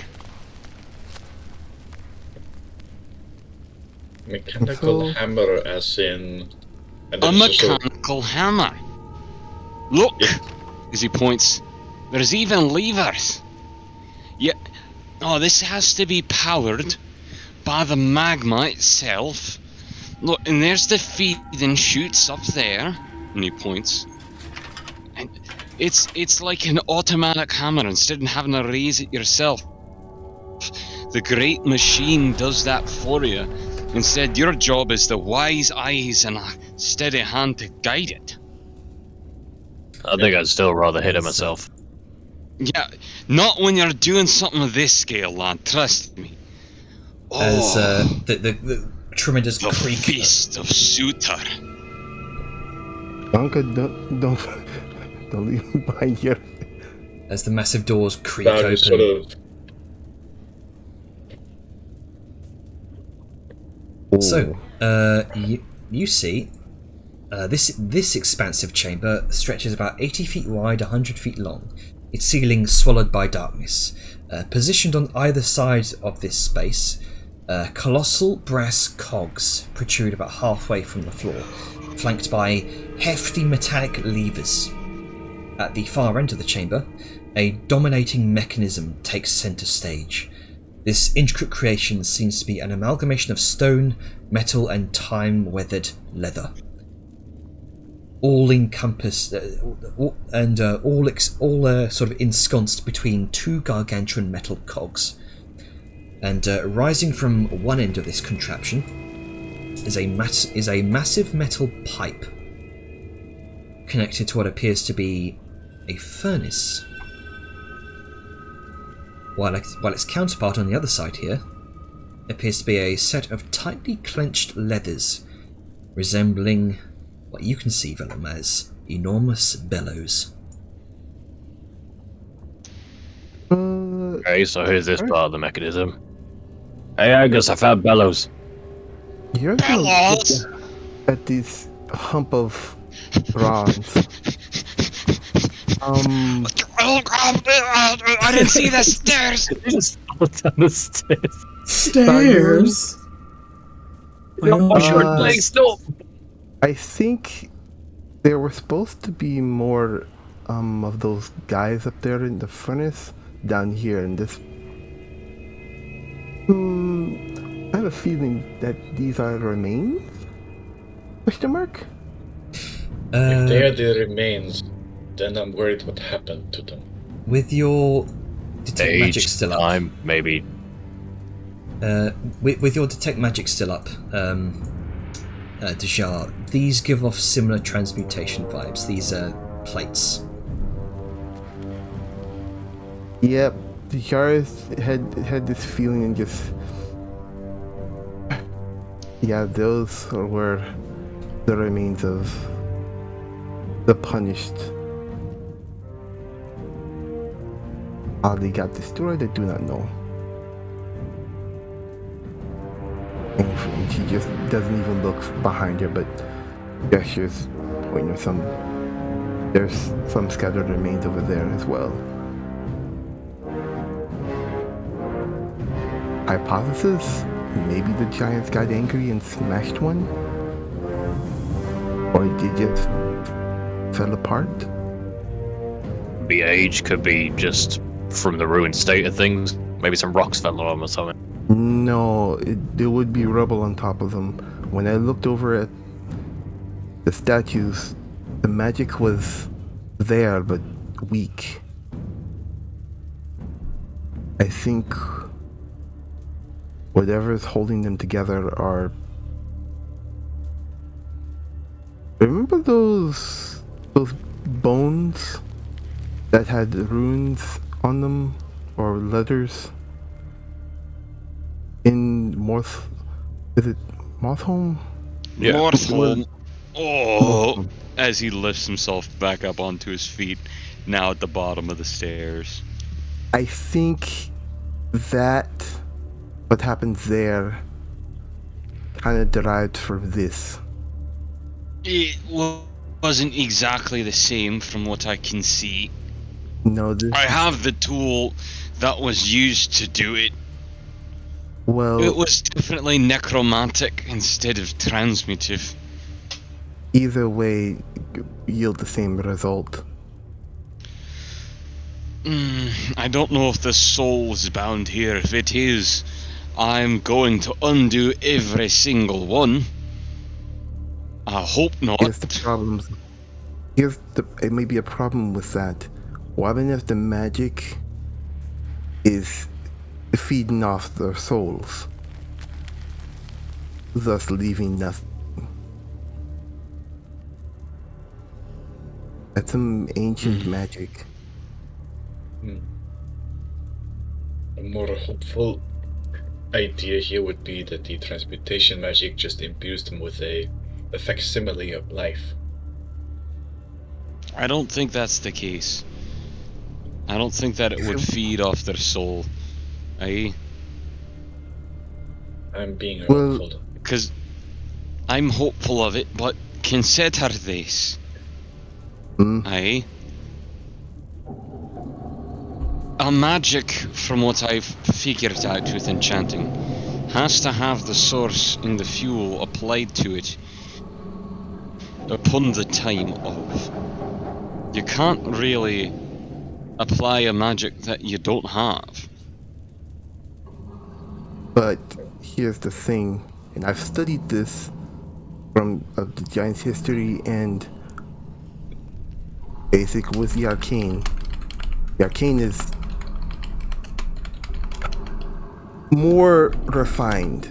Speaker 5: Mechanical
Speaker 6: So-
Speaker 5: hammer, as in. And
Speaker 4: A
Speaker 5: then it's also-
Speaker 4: mechanical hammer. Look, as he points, there's even levers. Yeah. Oh, this has to be powered by the magma itself. Look, and there's the feeding chutes up there. And he points. And it's like an automatic hammer instead of having to raise it yourself. The great machine does that for you. Instead, your job is the wise eyes and a steady hand to guide it.
Speaker 8: I think I'd still rather hit it myself.
Speaker 4: Yeah, not when you're doing something of this scale, lad. Trust me. Oh,
Speaker 1: As the tremendous
Speaker 4: the
Speaker 1: creak
Speaker 4: feast of Sutar.
Speaker 6: Uncle, don't leave me behind here.
Speaker 1: as the massive doors creak
Speaker 5: Now you
Speaker 1: open.
Speaker 5: sort of.
Speaker 1: So, you see, this expansive chamber stretches about 80 feet wide, 100 feet long. Its ceiling swallowed by darkness. Positioned on either side of this space, colossal brass cogs protrude about halfway from the floor, flanked by hefty metallic levers. At the far end of the chamber, a dominating mechanism takes center stage. This intricate creation seems to be an amalgamation of stone, metal, and time-weathered leather. All encompassed all sort of ensconced between two gargantuan metal cogs. And rising from one end of this contraption is a massive metal pipe connected to what appears to be a furnace. While its counterpart on the other side here appears to be a set of tightly clenched leathers, resembling what you conceive of them as enormous bellows.
Speaker 8: Okay, so here's this part of the mechanism. Hey Angus, I found bellows.
Speaker 6: You're gonna
Speaker 4: Bellows?
Speaker 6: look at this hump of bronze.
Speaker 4: I didn't see the stairs.
Speaker 8: You just fell down the stairs.
Speaker 3: Stairs.
Speaker 8: Wash your
Speaker 6: Uh,
Speaker 8: legs, no!
Speaker 6: I think there were supposed to be more of those guys up there in the furnace down here in this. I have a feeling that these are remains? Question mark?
Speaker 5: If they are the remains, then I'm worried what happened to them.
Speaker 1: With your detect magic
Speaker 8: Age,
Speaker 1: still up,
Speaker 8: time, maybe.
Speaker 1: with your detect magic still up, Dejar, these give off similar transmutation vibes. These are plates.
Speaker 6: Yep, the Yaris had this feeling and just. Yeah, those were the remains of the punished. How they got destroyed, I do not know. And she just doesn't even look behind her, but gestures pointing at some. There's some scattered remains over there as well. Hypothesis? Maybe the giants got angry and smashed one? Or did it just fell apart?
Speaker 8: The age could be just from the ruined state of things. Maybe some rocks fell on them or something.
Speaker 6: No, there would be rubble on top of them. When I looked over at the statues, the magic was there, but weak. I think whatever is holding them together are Remember those bones that had runes on them or letters in is it Mothholm?
Speaker 2: Yeah.
Speaker 4: Morthholm. Oh,
Speaker 6: Morthholm.
Speaker 4: as he lifts himself back up onto his feet, now at the bottom of the stairs.
Speaker 6: I think that what happens there kind of derived from this.
Speaker 4: It wasn't exactly the same from what I can see.
Speaker 6: No, this.
Speaker 4: I have the tool that was used to do it.
Speaker 6: Well,
Speaker 4: It was definitely necromantic instead of transmutive.
Speaker 6: either way, yield the same result.
Speaker 4: I don't know if the soul is bound here. If it is, I'm going to undo every single one. I hope not.
Speaker 6: Here's the problems. It may be a problem with that. What if the magic is feeding off their souls, thus leaving nothing? That's some ancient magic.
Speaker 5: A more hopeful idea here would be that the transmutation magic just imbues them with a facsimile of life.
Speaker 4: I don't think that's the case. I don't think that it would feed off their soul.
Speaker 5: I'm being
Speaker 6: Well-
Speaker 5: hopeful.
Speaker 4: Because I'm hopeful of it, but consider this. Aye. A magic, from what I've figured out with enchanting, has to have the source in the fuel applied to it upon the time of. You can't really apply a magic that you don't have.
Speaker 6: But here's the thing, and I've studied this from the Giants' history and basic with the arcane. The arcane is more refined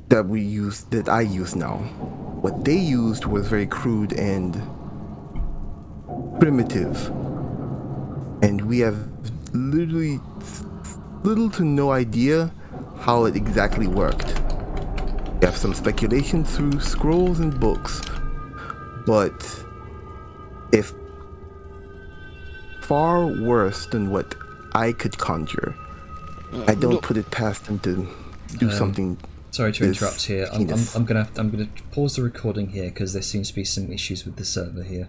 Speaker 6: that I use now. What they used was very crude and primitive, and we have literally little to no idea how it exactly worked. We have some speculation through scrolls and books, but if far worse than what I could conjure. I don't put it past them to do something.
Speaker 1: Sorry to
Speaker 6: this
Speaker 1: interrupt here. I'm
Speaker 6: heinous.
Speaker 1: gonna pause the recording here because there seems to be some issues with the server here.